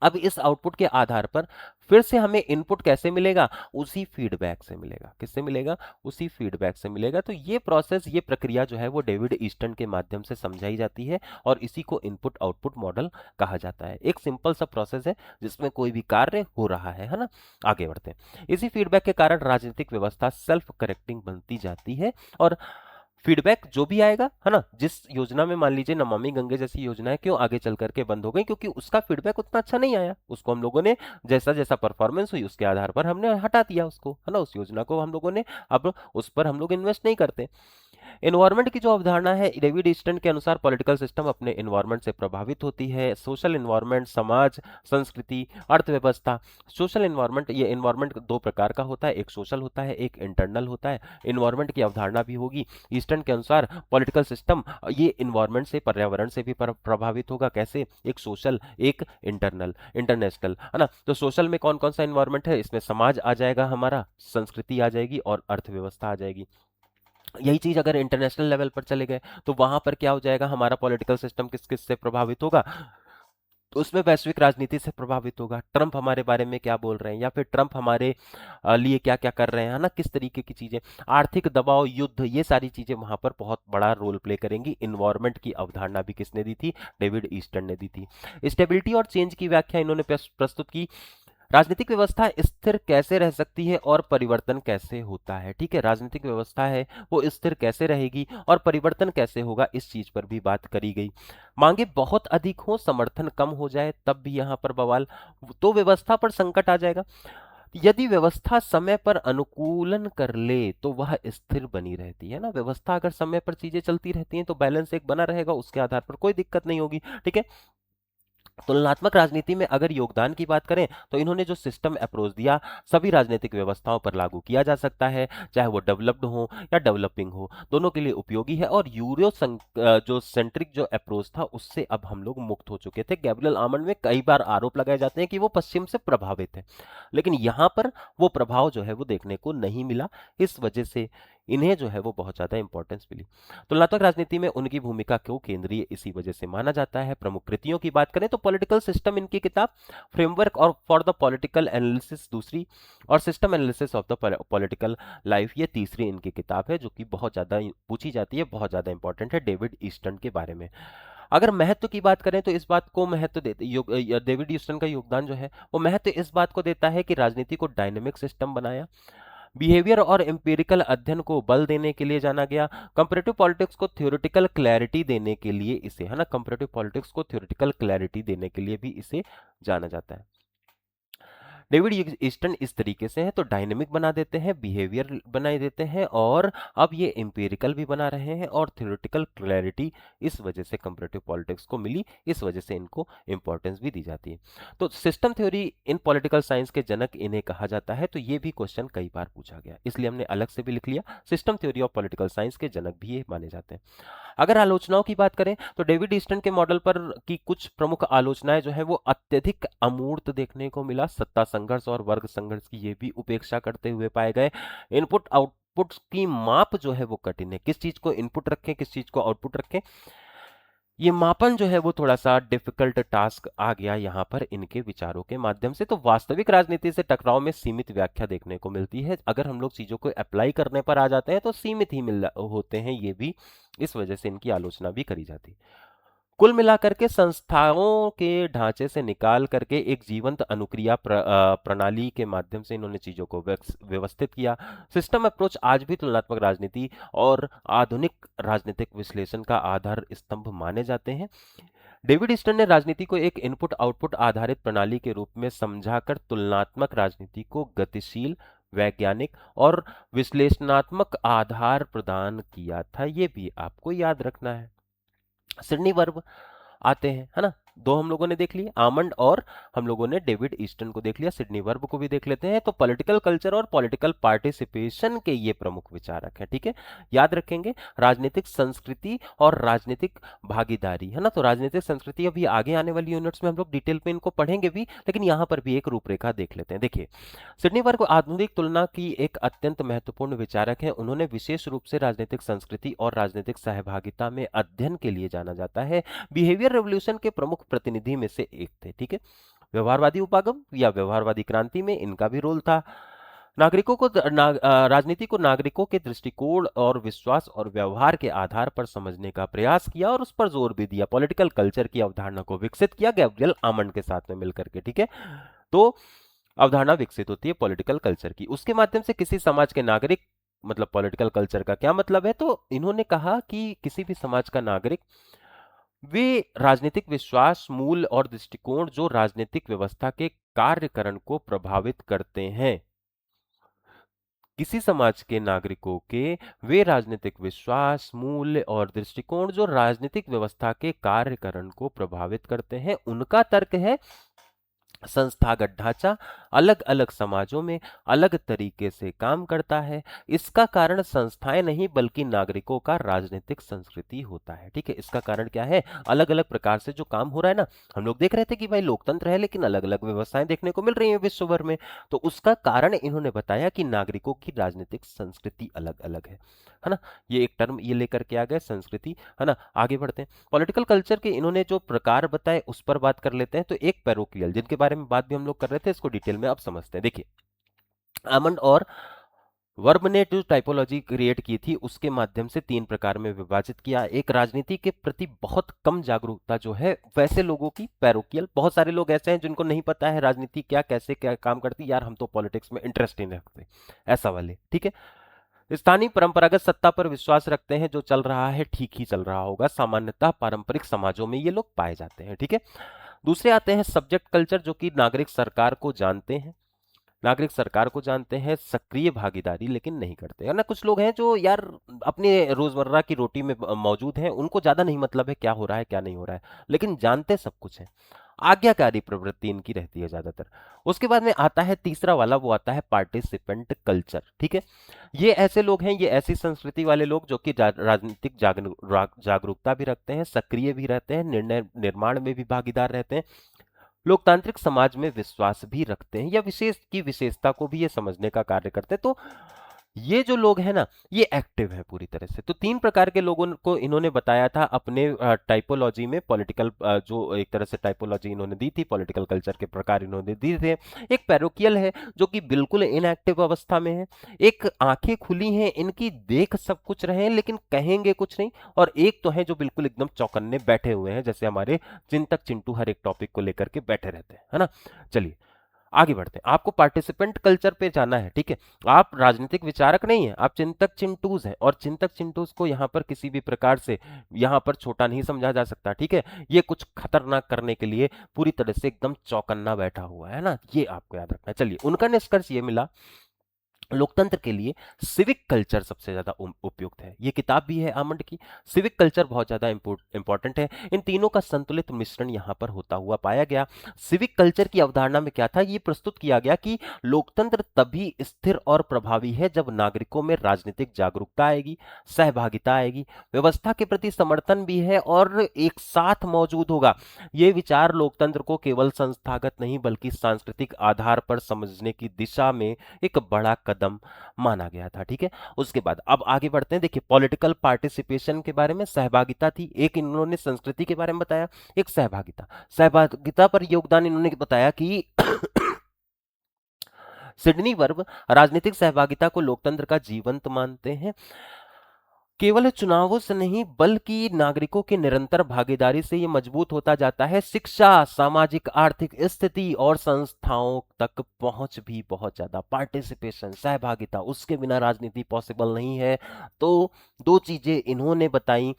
अब इस आउटपुट के आधार पर फिर से हमें इनपुट कैसे मिलेगा? उसी फीडबैक से मिलेगा। किससे मिलेगा? उसी फीडबैक से मिलेगा। तो ये प्रोसेस, ये प्रक्रिया जो है वो डेविड ईस्टन के माध्यम से समझाई जाती है और इसी को इनपुट आउटपुट मॉडल कहा जाता है। एक सिंपल सा प्रोसेस है जिसमें कोई भी कार्य हो रहा है ना। आगे बढ़ते हैं। इसी फीडबैक के कारण राजनीतिक व्यवस्था सेल्फ करेक्टिंग बनती जाती है और फीडबैक जो भी आएगा है ना, जिस योजना में मान लीजिए नमामि गंगे जैसी योजनाएं क्यों आगे चल करके बंद हो गई, क्योंकि उसका फीडबैक उतना अच्छा नहीं आया। उसको हम लोगों ने जैसा जैसा परफॉर्मेंस हुई उसके आधार पर हमने हटा दिया उसको, है ना, उस योजना को हम लोगों ने। अब उस पर हम लोग इन्वेस्ट नहीं करते। एनवायरनमेंट की जो अवधारणा है, डेविड ईस्टन के अनुसार पॉलिटिकल सिस्टम अपने एनवायरनमेंट से प्रभावित होती है। सोशल एनवायरनमेंट, समाज, संस्कृति, अर्थव्यवस्था। सोशल एनवायरनमेंट, ये एनवायरनमेंट दो प्रकार का होता है, एक सोशल होता है, एक इंटरनल होता है। एनवायरनमेंट की अवधारणा भी होगी। ईस्टन के अनुसार पॉलिटिकल सिस्टम ये एनवायरनमेंट से, पर्यावरण से भी प्रभावित होगा। कैसे? एक सोशल, एक इंटरनल, इंटरनेशनल, है ना। तो सोशल में कौन कौन सा एनवायरनमेंट है? इसमें समाज आ जाएगा, हमारा संस्कृति आ जाएगी और अर्थव्यवस्था आ जाएगी। यही चीज अगर इंटरनेशनल लेवल पर चले गए तो वहां पर क्या हो जाएगा? हमारा पॉलिटिकल सिस्टम किस किस से प्रभावित होगा? तो उसमें वैश्विक राजनीति से प्रभावित होगा। ट्रंप हमारे बारे में क्या बोल रहे हैं या फिर ट्रंप हमारे लिए क्या क्या कर रहे हैं, है ना, किस तरीके की चीजें। आर्थिक दबाव, युद्ध, ये सारी चीजें वहां पर बहुत बड़ा रोल प्ले करेंगी। इन्वायरमेंट की अवधारणा भी किसने दी थी? डेविड ईस्टन ने दी थी। स्टेबिलिटी और चेंज की व्याख्या इन्होंने प्रस्तुत की। राजनीतिक व्यवस्था स्थिर कैसे रह सकती है और परिवर्तन कैसे होता है। ठीक है, राजनीतिक व्यवस्था है वो स्थिर कैसे रहेगी और परिवर्तन कैसे होगा, इस चीज पर भी बात करी गई। मांगे बहुत अधिक हो, समर्थन कम हो जाए, तब भी यहां पर बवाल, तो व्यवस्था पर संकट आ जाएगा। यदि व्यवस्था समय पर अनुकूलन कर ले तो वह स्थिर बनी रहती है ना। व्यवस्था अगर समय पर चीजें चलती रहती हैं तो बैलेंस एक बना रहेगा, उसके आधार पर कोई दिक्कत नहीं होगी। ठीक है, तुलनात्मक राजनीति में अगर योगदान की बात करें तो इन्होंने जो सिस्टम अप्रोच दिया सभी राजनीतिक व्यवस्थाओं पर लागू किया जा सकता है, चाहे वो डेवलप्ड हो या डेवलपिंग हो, दोनों के लिए उपयोगी है। और जो सेंट्रिक जो अप्रोच था उससे अब हम लोग मुक्त हो चुके थे। गैब्रियल आर्मंड में कई बार आरोप लगाए जाते हैं कि वो पश्चिम से प्रभावित है, लेकिन यहां पर वो प्रभाव जो है वो देखने को नहीं मिला। इस वजह से इन्हें जो है वो बहुत ज्यादा इंपॉर्टेंस मिली। तुलनात्मक राजनीति में उनकी भूमिका क्यों केंद्रीय इसी वजह से माना जाता है। प्रमुख कृतियों की बात करें तो पॉलिटिकल सिस्टम इनकी किताब, फ्रेमवर्क और फॉर द पॉलिटिकल एनालिसिस दूसरी, और system analysis of the political life ये तीसरी इनकी किताब है, जो कि बहुत ज्यादा पूछी जाती है, बहुत ज्यादा इंपॉर्टेंट है डेविड ईस्टन के बारे में। अगर महत्व की बात करें तो इस बात को महत्व देते डेविड ईस्टन का योगदान जो है वो महत्व इस बात को देता है कि राजनीति को डायनेमिक सिस्टम बनाया। बिहेवियर और एम्पिरिकल अध्ययन को बल देने के लिए जाना गया। कंपैरेटिव पॉलिटिक्स को थ्योरेटिकल क्लैरिटी देने के लिए इसे, है ना, कंपैरेटिव पॉलिटिक्स को थ्योरेटिकल क्लैरिटी देने के लिए भी इसे जाना जाता है। डेविड ईस्टन इस तरीके से है तो डायनेमिक बना देते हैं, बिहेवियर बना देते हैं, और अब ये एम्पिरिकल भी बना रहे हैं और थ्योरेटिकल क्लैरिटी इस वजह से कंपैरेटिव पॉलिटिक्स को मिली, इस वजह से इनको इंपॉर्टेंस भी दी जाती है। तो सिस्टम थ्योरी इन पॉलिटिकल साइंस के जनक इन्हें कहा जाता है। तो ये भी क्वेश्चन कई बार पूछा गया, इसलिए हमने अलग से भी लिख लिया, system theory of political science के जनक भी ये माने जाते हैं। अगर आलोचनाओं की बात करें तो डेविड ईस्टन के मॉडल पर की कुछ प्रमुख आलोचनाएं जो है वो अत्यधिक अमूर्त देखने को मिला। सत्ता संघर्ष और वर्ग संघर्ष की ये भी उपेक्षा करते हुए पाए गए। इनपुट आउटपुट की माप जो है वो कठिन है, किस चीज को इनपुट रखें किस चीज को आउटपुट रखें, ये मापन जो है वो थोड़ा सा डिफिकल्ट टास्क आ गया यहाँ पर इनके विचारों के माध्यम से। तो वास्तविक राजनीति से टकराव में सीमित व्याख्या देखने को मिलती है। अगर हम लोग चीजों को अप्लाई करने पर आ जाते हैं तो सीमित ही मिल होते हैं ये भी, इस वजह से इनकी आलोचना भी करी जाती है। कुल मिलाकर के संस्थाओं के ढांचे से निकाल करके एक जीवंत अनुक्रिया प्रणाली के माध्यम से इन्होंने चीजों को व्यवस्थित किया। सिस्टम अप्रोच आज भी तुलनात्मक राजनीति और आधुनिक राजनीतिक विश्लेषण का आधार स्तंभ माने जाते हैं। डेविड ईस्टन ने राजनीति को एक इनपुट आउटपुट आधारित प्रणाली के रूप में समझाकर तुलनात्मक राजनीति को गतिशील, वैज्ञानिक और विश्लेषणात्मक आधार प्रदान किया था। ये भी आपको याद रखना है। सिडनी वर्ब आते हैं, है ना, दो हम लोगों ने देख लिए, आमंड और हम लोगों ने डेविड ईस्टन को देख लिया। सिडनी वर्ब को भी देख लेते हैं। तो पॉलिटिकल कल्चर और पॉलिटिकल पार्टिसिपेशन के ये प्रमुख विचारक हैं, ठीक है। याद रखेंगे, राजनीतिक संस्कृति और राजनीतिक भागीदारी, है ना। तो राजनीतिक संस्कृति अभी आगे आने वाली यूनिट्स में हम लोग डिटेल में इनको पढ़ेंगे भी, लेकिन यहाँ पर भी एक रूपरेखा देख लेते हैं। देखिए, सिडनी वर्ग आधुनिक तुलना की एक अत्यंत महत्वपूर्ण विचारक है। उन्होंने विशेष रूप से राजनीतिक संस्कृति और राजनीतिक सहभागिता में अध्ययन के लिए जाना जाता है। बिहेवियर रेवोल्यूशन के प्रमुख प्रतिनिधि में से एक थे, ठीक है। व्यवहारवादी उपागम या व्यवहारवादी क्रांति में इनका भी रोल था। नागरिकों को राजनीति को नागरिकों के दृष्टिकोण और विश्वास और व्यवहार के आधार पर समझने का प्रयास किया और उस पर जोर भी दिया। पॉलिटिकल कल्चर की अवधारणा को विकसित किया गैब्रियल आमंड के साथ में मिलकर के, ठीक है। तो अवधारणा विकसित होती है पॉलिटिकल कल्चर की, उसके माध्यम से किसी समाज के नागरिक, मतलब पॉलिटिकल कल्चर का क्या मतलब है, तो इन्होंने कहा कि किसी भी समाज का नागरिक वे राजनीतिक विश्वास, मूल और दृष्टिकोण जो राजनीतिक व्यवस्था के कार्यकरण को प्रभावित करते हैं। किसी समाज के नागरिकों के वे राजनीतिक विश्वास, मूल्य और दृष्टिकोण जो राजनीतिक व्यवस्था के कार्यकरण को प्रभावित करते हैं। उनका तर्क है संस्थागत ढांचा अलग अलग समाजों में अलग तरीके से काम करता है। इसका कारण संस्थाएं नहीं बल्कि नागरिकों का राजनीतिक संस्कृति होता है, ठीक है। इसका कारण क्या है, अलग अलग प्रकार से जो काम हो रहा है ना, हम लोग देख रहे थे कि भाई लोकतंत्र है लेकिन अलग अलग व्यवस्थाएं देखने को मिल रही हैं विश्व भर में। तो उसका कारण इन्होंने बताया कि नागरिकों की राजनीतिक संस्कृति अलग अलग है ना। ये एक टर्म ये लेकर के आ गए, संस्कृति, है ना। आगे बढ़ते हैं, पॉलिटिकल कल्चर के इन्होंने जो प्रकार बताए उस पर बात कर लेते हैं। तो एक पैरोकियल, जिनके बारे में बात भी हम लोग कर रहे थे, इसको डिटेल में अब समझते हैं। देखिए, आमंड और वर्ब ने जो टाइपोलॉजी क्रिएट की थी उसके माध्यम से तीन प्रकार में विभाजित किया। एक, राजनीति के प्रति बहुत कम जागरूकता जो है वैसे लोगों की, पैरोकियल। बहुत सारे लोग ऐसे हैं जिनको नहीं पता है राजनीति क्या, कैसे क्या काम करती, यार हम तो पॉलिटिक्स में इंटरेस्ट नहीं रखते, ऐसा वाले, ठीक है। स्थानीय परंपरागत सत्ता पर विश्वास रखते हैं, जो चल रहा है ठीक ही चल रहा होगा। सामान्यतः पारंपरिक समाजों में ये लोग पाए जाते हैं, ठीक है। दूसरे आते हैं सब्जेक्ट कल्चर, जो कि नागरिक सरकार को जानते हैं, नागरिक सरकार को जानते हैं, सक्रिय भागीदारी लेकिन नहीं करते, है ना। कुछ लोग हैं जो यार अपने रोजमर्रा की रोटी में मौजूद हैं, उनको ज्यादा नहीं मतलब है क्या हो रहा है क्या नहीं हो रहा है, लेकिन जानते सब कुछ है। आज्ञाकारी प्रवृत्ति इनकी रहती है ज्यादातर। उसके बाद में आता है तीसरा वाला, वो आता है पार्टिसिपेंट कल्चर, ठीक है। ये ऐसे लोग हैं, ये ऐसी संस्कृति वाले लोग जो कि राजनीतिक जागरूकता भी रखते हैं, सक्रिय भी रहते हैं, निर्णय निर्माण में भी भागीदार रहते हैं, लोकतांत्रिक समाज में विश्वास भी रखते हैं, या विशेष की विशेषता को भी ये समझने का कार्य करते हैं। तो ये जो लोग हैं ना, ये एक्टिव है पूरी तरह से। तो तीन प्रकार के लोगों को इन्होंने बताया था अपने टाइपोलॉजी में, पॉलिटिकल जो एक तरह से टाइपोलॉजी इन्होंने दी थी, पॉलिटिकल कल्चर के प्रकार इन्होंने दिए थे। एक पैरोकियल है जो कि बिल्कुल इनएक्टिव अवस्था में है। एक आंखें खुली हैं इनकी, देख सब कुछ रहे हैं लेकिन कहेंगे कुछ नहीं। और एक तो है जो बिल्कुल एकदम चौकन्ने बैठे हुए हैं, जैसे हमारे चिंतक चिंटू हर एक टॉपिक को लेकर के बैठे रहते हैं, है ना। चलिए आगे बढ़ते हैं। आपको पार्टिसिपेंट कल्चर पे जाना है, ठीक है। आप राजनीतिक विचारक नहीं है, आप चिंतक चिंटूज हैं, और चिंतक चिंटूज को यहाँ पर किसी भी प्रकार से यहाँ पर छोटा नहीं समझा जा सकता, ठीक है। ये कुछ खतरनाक करने के लिए पूरी तरह से एकदम चौकन्ना बैठा हुआ है ना, ये आपको याद रखना है। चलिए, उनका निष्कर्ष ये मिला, लोकतंत्र के लिए सिविक कल्चर सबसे ज्यादा उपयुक्त है। ये किताब भी है आमंड की, सिविक कल्चर बहुत ज्यादा इंपॉर्टेंट है। इन तीनों का संतुलित मिश्रण यहां पर होता हुआ पाया गया। सिविक कल्चर की अवधारणा में क्या था, ये प्रस्तुत किया गया कि लोकतंत्र तभी स्थिर और प्रभावी है जब नागरिकों में राजनीतिक जागरूकता आएगी, सहभागिता आएगी, व्यवस्था के प्रति समर्थन भी है और एक साथ मौजूद होगा। ये विचार लोकतंत्र को केवल संस्थागत नहीं बल्कि सांस्कृतिक आधार पर समझने की दिशा में एक बड़ा कदम माना गया था, ठीक है। उसके बाद अब आगे बढ़ते हैं। देखिए, पॉलिटिकल पार्टिसिपेशन के बारे में, सहभागिता थी एक, इन्होंने संस्कृति के बारे में बताया, एक सहभागिता। सहभागिता पर योगदान इन्होंने बताया कि सिडनी वर्ब राजनीतिक सहभागिता को लोकतंत्र का जीवंत मानते हैं। केवल चुनावों से नहीं बल्कि नागरिकों की निरंतर भागीदारी से ये मजबूत होता जाता है। शिक्षा, सामाजिक आर्थिक स्थिति और संस्थाओं तक पहुंच भी बहुत ज्यादा, पार्टिसिपेशन, सहभागिता, उसके बिना राजनीति पॉसिबल नहीं है। तो दो चीजें इन्होंने बताई,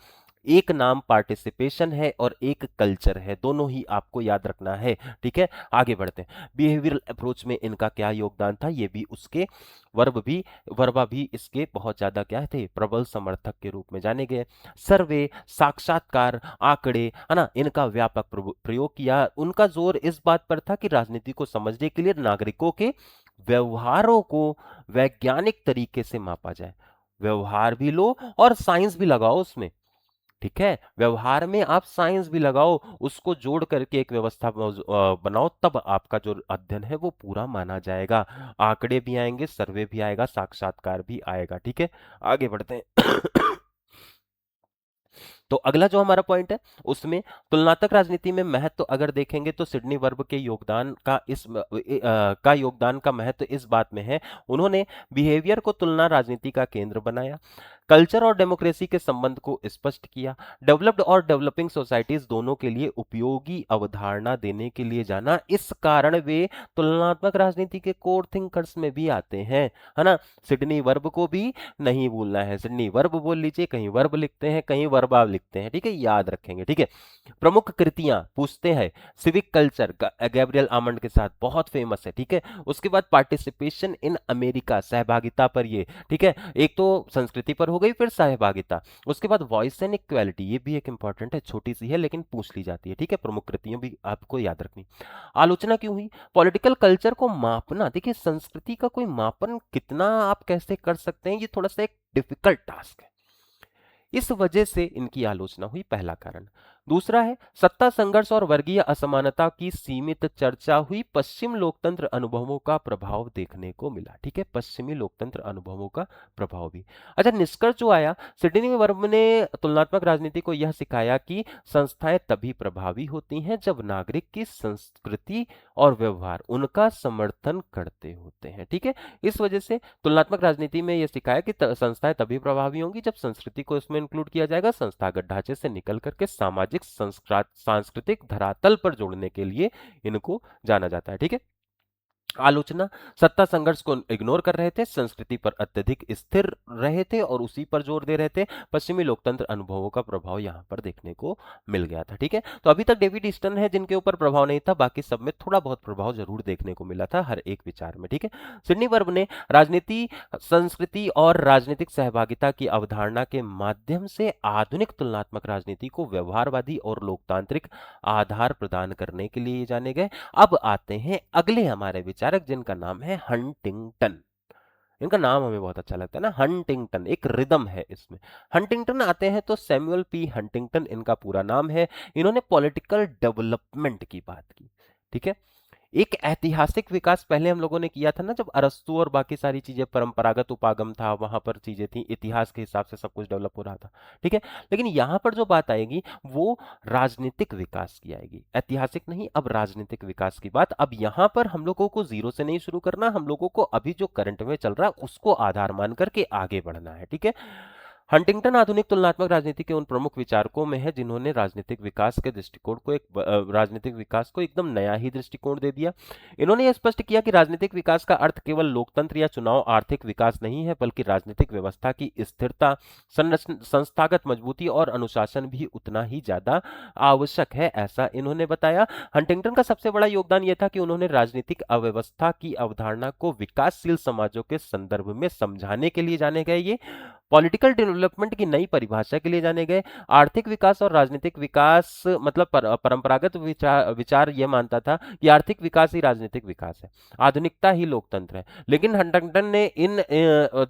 एक नाम पार्टिसिपेशन है और एक कल्चर है, दोनों ही आपको याद रखना है। ठीक है, आगे बढ़ते हैं। बिहेवियरल अप्रोच में इनका क्या योगदान था, ये भी उसके वर्ब भी वर्बा भी इसके बहुत ज्यादा क्या थे, प्रबल समर्थक के रूप में जाने गए। सर्वे, साक्षात्कार, आंकड़े, है ना, इनका व्यापक प्रयोग किया। उनका जोर इस बात पर था कि राजनीति को समझने के लिए नागरिकों के व्यवहारों को वैज्ञानिक तरीके से मापा जाए। व्यवहार भी लो और साइंस भी लगाओ उसमें। ठीक है, व्यवहार में आप साइंस भी लगाओ, उसको जोड़ करके एक व्यवस्था बनाओ, तब आपका जो अध्ययन है वो पूरा माना जाएगा। आंकड़े भी आएंगे, सर्वे भी आएगा, साक्षात्कार भी आएगा। ठीक है, आगे बढ़ते हैं। तो अगला जो हमारा पॉइंट है उसमें तुलनात्मक राजनीति में महत्व अगर देखेंगे तो सिडनी वर्ब के योगदान का का योगदान का महत्व इस बात में है, उन्होंने बिहेवियर को तुलना राजनीति का केंद्र बनाया, कल्चर और डेमोक्रेसी के संबंध को स्पष्ट किया, डेवलप्ड और डेवलपिंग सोसाइटीज दोनों के लिए उपयोगी अवधारणा देने के लिए जाना। इस कारण वे तुलनात्मक राजनीति के कोर थिंकर्स में भी आते हैं, है ना। सिडनी वर्ब को भी नहीं भूलना है, सिडनी वर्ब बोल लीजिए, कहीं वर्ब लिखते हैं कहीं वर्बा लिखते हैं, ठीक है, याद रखेंगे। ठीक है, प्रमुख कृतियां पूछते हैं, सिविक कल्चर गैब्रियल आमंड के साथ बहुत फेमस है। ठीक है, उसके बाद पार्टिसिपेशन इन अमेरिका, सहभागिता पर ये, ठीक है, एक तो संस्कृति पर हो गई, फिर सहभागिता, उसके बाद वॉइस एंड इक्वालिटी, ये भी एक इंपॉर्टेंट है, छोटी सी है लेकिन पूछ ली जाती है। ठीक है, प्रमुख कृतियां भी आपको याद रखनी। आलोचना क्यों हुई, पॉलिटिकल कल्चर को मापना, देखिए संस्कृति का कोई मापन कितना आप कैसे कर सकते हैं, ये थोड़ा सा एक डिफिकल्ट टास्क है, इस वजह से इनकी आलोचना हुई, पहला कारण। दूसरा है सत्ता संघर्ष और वर्गीय असमानता की सीमित चर्चा हुई, पश्चिम लोकतंत्र अनुभवों का प्रभाव देखने को मिला। ठीक है, पश्चिमी लोकतंत्र अनुभवों का प्रभाव भी। अच्छा, निष्कर्ष जो आया, सिडनी वर्ब ने तुलनात्मक राजनीति को यह सिखाया कि संस्थाएं तभी प्रभावी होती हैं जब नागरिक की संस्कृति और व्यवहार उनका समर्थन करते होते हैं। ठीक है, इस वजह से तुलनात्मक राजनीति में यह सिखाया कि संस्थाएं तभी प्रभावी होंगी जब संस्कृति को इसमें इंक्लूड किया जाएगा, संस्थागत ढांचे से निकल करके सामाजिक सांस्कृतिक धरातल पर जोड़ने के लिए इनको जाना जाता है। ठीक है, आलोचना, सत्ता संघर्ष को इग्नोर कर रहे थे, संस्कृति पर अत्यधिक स्थिर रहे थे और उसी पर जोर दे रहे थे, पश्चिमी लोकतंत्र अनुभवों का प्रभाव यहां पर देखने को मिल गया था। ठीक है, तो अभी तक डेविड ईस्टन है जिनके ऊपर प्रभाव नहीं था, बाकी सब में थोड़ा बहुत प्रभाव जरूर देखने को मिला था हर एक विचार में। ठीक है, सिडनी वर्ब ने राजनीति, संस्कृति और राजनीतिक सहभागिता की अवधारणा के माध्यम से आधुनिक तुलनात्मक राजनीति को व्यवहारवादी और लोकतांत्रिक आधार प्रदान करने के लिए जाने गए। अब आते हैं अगले हमारे विचारक जिनका नाम है हंटिंगटन। इनका नाम हमें बहुत अच्छा लगता है ना, हंटिंगटन, एक रिदम है इसमें। हंटिंगटन आते हैं तो सैमुअल पी हंटिंगटन इनका पूरा नाम है। इन्होंने पॉलिटिकल डेवलपमेंट की बात की। ठीक है, एक ऐतिहासिक विकास पहले हम लोगों ने किया था ना, जब अरस्तु और बाकी सारी चीजें, परंपरागत उपागम था, वहां पर चीजें थी, इतिहास के हिसाब से सब कुछ डेवलप हो रहा था। ठीक है, लेकिन यहां पर जो बात आएगी वो राजनीतिक विकास की आएगी, ऐतिहासिक नहीं, अब राजनीतिक विकास की बात। अब यहां पर हम लोगों को जीरो से नहीं शुरू करना, हम लोगों को अभी जो करंट में चल रहा है उसको आधार मान करके आगे बढ़ना है। ठीक है, हंटिंगटन आधुनिक तुलनात्मक राजनीति के उन प्रमुख विचारकों में है जिन्होंने राजनीतिक विकास के दृष्टिकोण को राजनीतिक विकास को एकदम नया ही दृष्टिकोण दे दिया। इन्होंने यह स्पष्ट किया कि राजनीतिक विकास का अर्थ केवल लोकतंत्र या चुनाव आर्थिक विकास नहीं है, बल्कि राजनीतिक व्यवस्था की स्थिरता, संस्थागत मजबूती और अनुशासन भी उतना ही ज्यादा आवश्यक है, ऐसा इन्होंने बताया। हंटिंगटन का सबसे बड़ा योगदान यह था कि उन्होंने राजनीतिक अव्यवस्था की अवधारणा को विकासशील समाजों के संदर्भ में समझाने के लिए जाने गए, ये पॉलिटिकल डेवलपमेंट की नई परिभाषा के लिए जाने गए। आर्थिक विकास और राजनीतिक विकास मतलब परंपरागत विचार यह मानता था कि आर्थिक विकास ही राजनीतिक विकास है, आधुनिकता ही लोकतंत्र है। लेकिन हंटिंगटन ने इन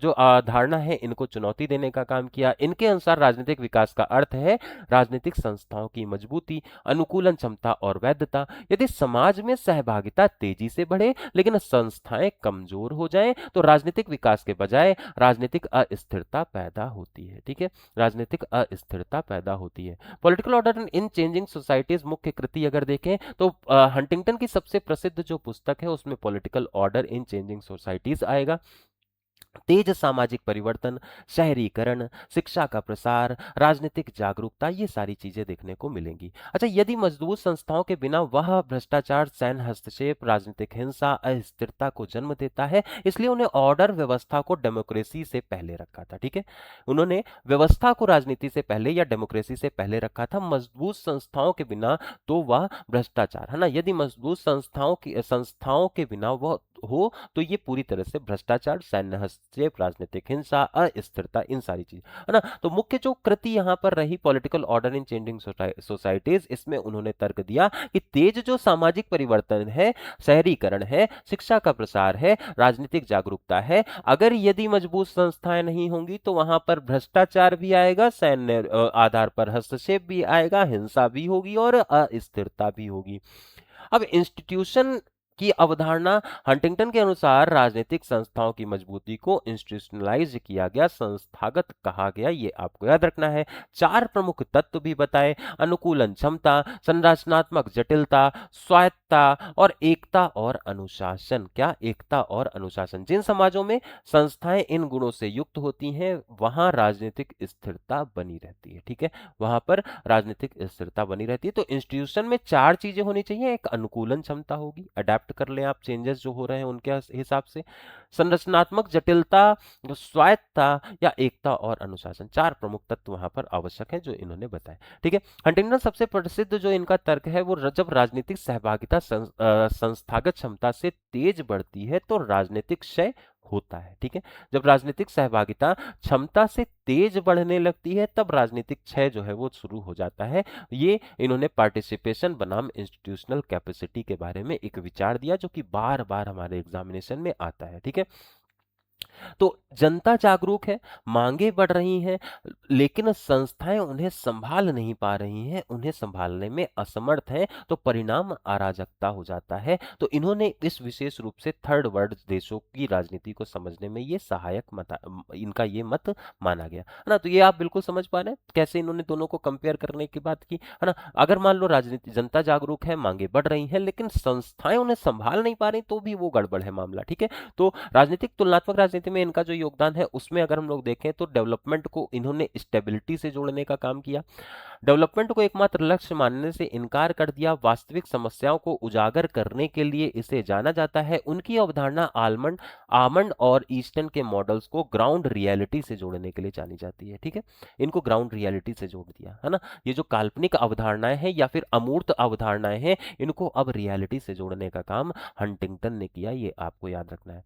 जो अवधारणा है इनको चुनौती देने का काम किया। इनके अनुसार राजनीतिक विकास का अर्थ है राजनीतिक संस्थाओं की मजबूती, अनुकूलन क्षमता और वैधता। यदि समाज में सहभागिता तेजी से बढ़े लेकिन संस्थाएं कमजोर हो जाएं तो राजनीतिक विकास के बजाय राजनीतिक अस्थिरता पैदा होती है। ठीक है, राजनीतिक अस्थिरता पैदा होती है। Political order in changing societies मुख्य कृति अगर देखें तो हंटिंगटन की सबसे प्रसिद्ध जो पुस्तक है उसमें political order in changing societies आएगा। तेज सामाजिक परिवर्तन, शहरीकरण, शिक्षा का प्रसार, राजनीतिक जागरूकता, ये सारी चीजें देखने को मिलेंगी। अच्छा, यदि मजबूत संस्थाओं के बिना वह भ्रष्टाचार, सैन्य हस्तक्षेप, राजनीतिक हिंसा, अस्थिरता को जन्म देता है। इसलिए उन्हें ऑर्डर व्यवस्था को डेमोक्रेसी से पहले रखा था। ठीक है, उन्होंने व्यवस्था को राजनीति से पहले या डेमोक्रेसी से पहले रखा था। मजबूत संस्थाओं के बिना तो वह भ्रष्टाचार, है ना, यदि मजबूत संस्थाओं के बिना वह हो तो ये पूरी तरह से भ्रष्टाचार, सैन्य हस्तक्षेप, राजनीतिक हिंसा, अस्थिरता, इन सारी चीज, है ना। तो मुख्य जो कृति यहाँ पर रही political order in changing societies, इसमें उन्होंने तर्क दिया कि तेज जो सामाजिक परिवर्तन है, शहरीकरण है, शिक्षा का प्रसार है, राजनीतिक जागरूकता है, अगर यदि मजबूत संस्थाएं नहीं होंगी तो वहां पर भ्रष्टाचार भी आएगा, सैन्य आधार पर हस्तक्षेप भी आएगा, हिंसा भी होगी और अस्थिरता भी होगी। अब इंस्टीट्यूशन की अवधारणा, हंटिंगटन के अनुसार राजनीतिक संस्थाओं की मजबूती को इंस्टीट्यूशनलाइज किया गया, संस्थागत कहा गया, ये आपको याद रखना है। चार प्रमुख तत्व भी बताए: अनुकूलन क्षमता, संरचनात्मक जटिलता, स्वायत्तता और एकता और अनुशासन। क्या? एकता और अनुशासन। जिन समाजों में संस्थाएं इन गुणों से युक्त होती हैं वहां राजनीतिक स्थिरता बनी रहती है। ठीक है, वहां पर राजनीतिक स्थिरता बनी रहती है। तो इंस्टीट्यूशन में चार चीजें होनी चाहिए: एक अनुकूलन क्षमता होगी, अडेप्ट कर लें आप चेंजेस जो हो रहे हैं उनके हिसाब से, संरचनात्मक जटिलता, स्वायत्तता या एकता और अनुशासन, चार प्रमुख तत्व वहां पर आवश्यक है जो इन्होंने बताए। ठीक है, हंटिंगटन सबसे प्रसिद्ध जो इनका तर्क है वो जब राजनीतिक सहभागिता संस्थागत क्षमता से तेज बढ़ती है तो राजनीतिक क्षय होता है। ठीक है, जब राजनीतिक सहभागिता क्षमता से तेज बढ़ने लगती है तब राजनीतिक क्षय जो है वो शुरू हो जाता है। ये इन्होंने पार्टिसिपेशन बनाम इंस्टीट्यूशनल कैपेसिटी के बारे में एक विचार दिया जो कि बार बार हमारे एग्जामिनेशन में आता है। ठीक है, तो जनता जागरूक है, मांगे बढ़ रही हैं, लेकिन संस्थाएं उन्हें संभाल नहीं पा रही हैं, उन्हें संभालने में असमर्थ हैं, तो परिणाम अराजकता हो जाता है। तो इन्होंने इस विशेष रूप से थर्ड वर्ल्ड देशों की राजनीति को समझने में ये सहायक मत, इनका ये मत माना गया, है ना। तो ये आप बिल्कुल समझ पा रहे हैं कैसे इन्होंने दोनों को कंपेयर करने की बात की, है ना। अगर मान लो राजनीति, जनता जागरूक है, मांगे बढ़ रही हैं, लेकिन संस्थाएं उन्हें संभाल नहीं पा रही तो भी वो गड़बड़ है मामला। ठीक है, तो राजनीतिक तुलनात्मक राजनीति में इनका जो योगदान है उसमें अगर हम लोग देखें तो डेवलपमेंट को इन्होंने स्टेबिलिटी से जोड़ने का काम किया, डेवलपमेंट को एकमात्र लक्ष्य मानने से इनकार कर दिया, वास्तविक समस्याओं को उजागर करने के लिए इसे जाना जाता है। उनकी अवधारणा आलमंड आमंड और ईस्टर्न के मॉडल्स को ग्राउंड रियलिटी से जोड़ने के लिए जानी जाती है। ठीक है, इनको ग्राउंड रियलिटी से जोड़ दिया, है ना। ये जो काल्पनिक अवधारणाएं हैं या फिर अमूर्त अवधारणाएं हैं इनको अब रियलिटी से जोड़ने का काम हंटिंगटन ने किया, ये आपको याद रखना है।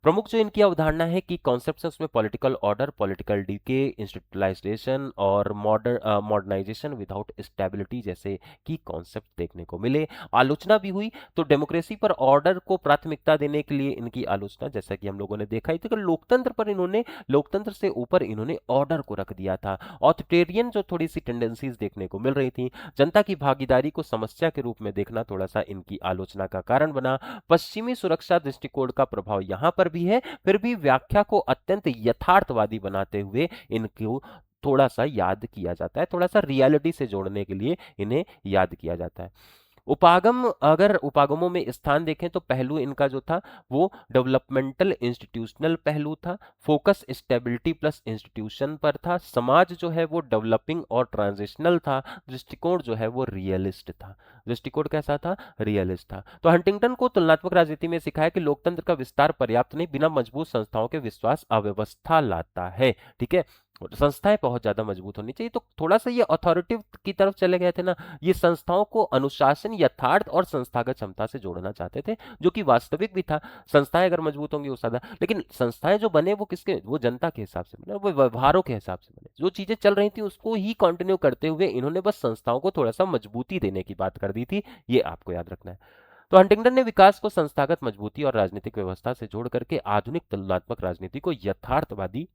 प्रमुख जो इनकी अवधारणा है कि कॉन्सेप्ट है उसमें political order, political decay, institutionalisation और मॉडर्नाइजेशन विदाउट स्टेबिलिटी जैसे की कॉन्सेप्ट देखने को मिले। आलोचना भी हुई, तो डेमोक्रेसी पर ऑर्डर को प्राथमिकता देने के लिए इनकी आलोचना, जैसा कि हम लोगों ने देखा ही था कि लोकतंत्र पर इन्होंने, लोकतंत्र से ऊपर इन्होंने ऑर्डर को रख दिया था। ऑथोरिटेरियन जो थोड़ी सी टेंडेंसीज देखने को मिल रही थी, जनता की भागीदारी को समस्या के रूप में देखना थोड़ा सा इनकी आलोचना का कारण बना। पश्चिमी सुरक्षा दृष्टिकोण का प्रभाव यहां पर भी है, फिर भी व्याख्या को अत्यंत यथार्थवादी बनाते हुए इनको थोड़ा सा याद किया जाता है, थोड़ा सा रियलिटी से जोड़ने के लिए इन्हें याद किया जाता है। उपागम, अगर उपागमों में स्थान देखें तो पहलू इनका जो था वो डेवलपमेंटल इंस्टीट्यूशनल पहलू था, फोकस स्टेबिलिटी प्लस इंस्टीट्यूशन पर था, समाज जो है वो डेवलपिंग और ट्रांजिशनल था, दृष्टिकोण जो है वो रियलिस्ट था। दृष्टिकोण कैसा था? रियलिस्ट था। तो हंटिंगटन को तुलनात्मक राजनीति में सिखाया कि लोकतंत्र का विस्तार पर्याप्त नहीं, बिना मजबूत संस्थाओं के विश्वास अव्यवस्था लाता है। ठीक है, संस्थाएं बहुत ज्यादा मजबूत होनी चाहिए। तो थोड़ा सा ये अथॉरिटिव की तरफ चले गए थे ना, ये संस्थाओं को अनुशासन, यथार्थ और संस्थागत क्षमता से जोड़ना चाहते थे, जो कि वास्तविक भी था। संस्थाएं अगर मजबूत होंगी वो सादा, लेकिन संस्थाएं जो बने वो किसके, वो जनता के हिसाब से बने, वो व्यवहारों के हिसाब से बने, जो चीजें चल रही थी उसको ही कंटिन्यू करते हुए इन्होंने बस संस्थाओं को थोड़ा सा मजबूती देने की बात कर दी थी, ये आपको याद रखना है। तो हंटिंगटन ने विकास को संस्थागत मजबूती और राजनीतिक व्यवस्था से जोड़ करके आधुनिक तुलनात्मक राजनीति को यथार्थवादी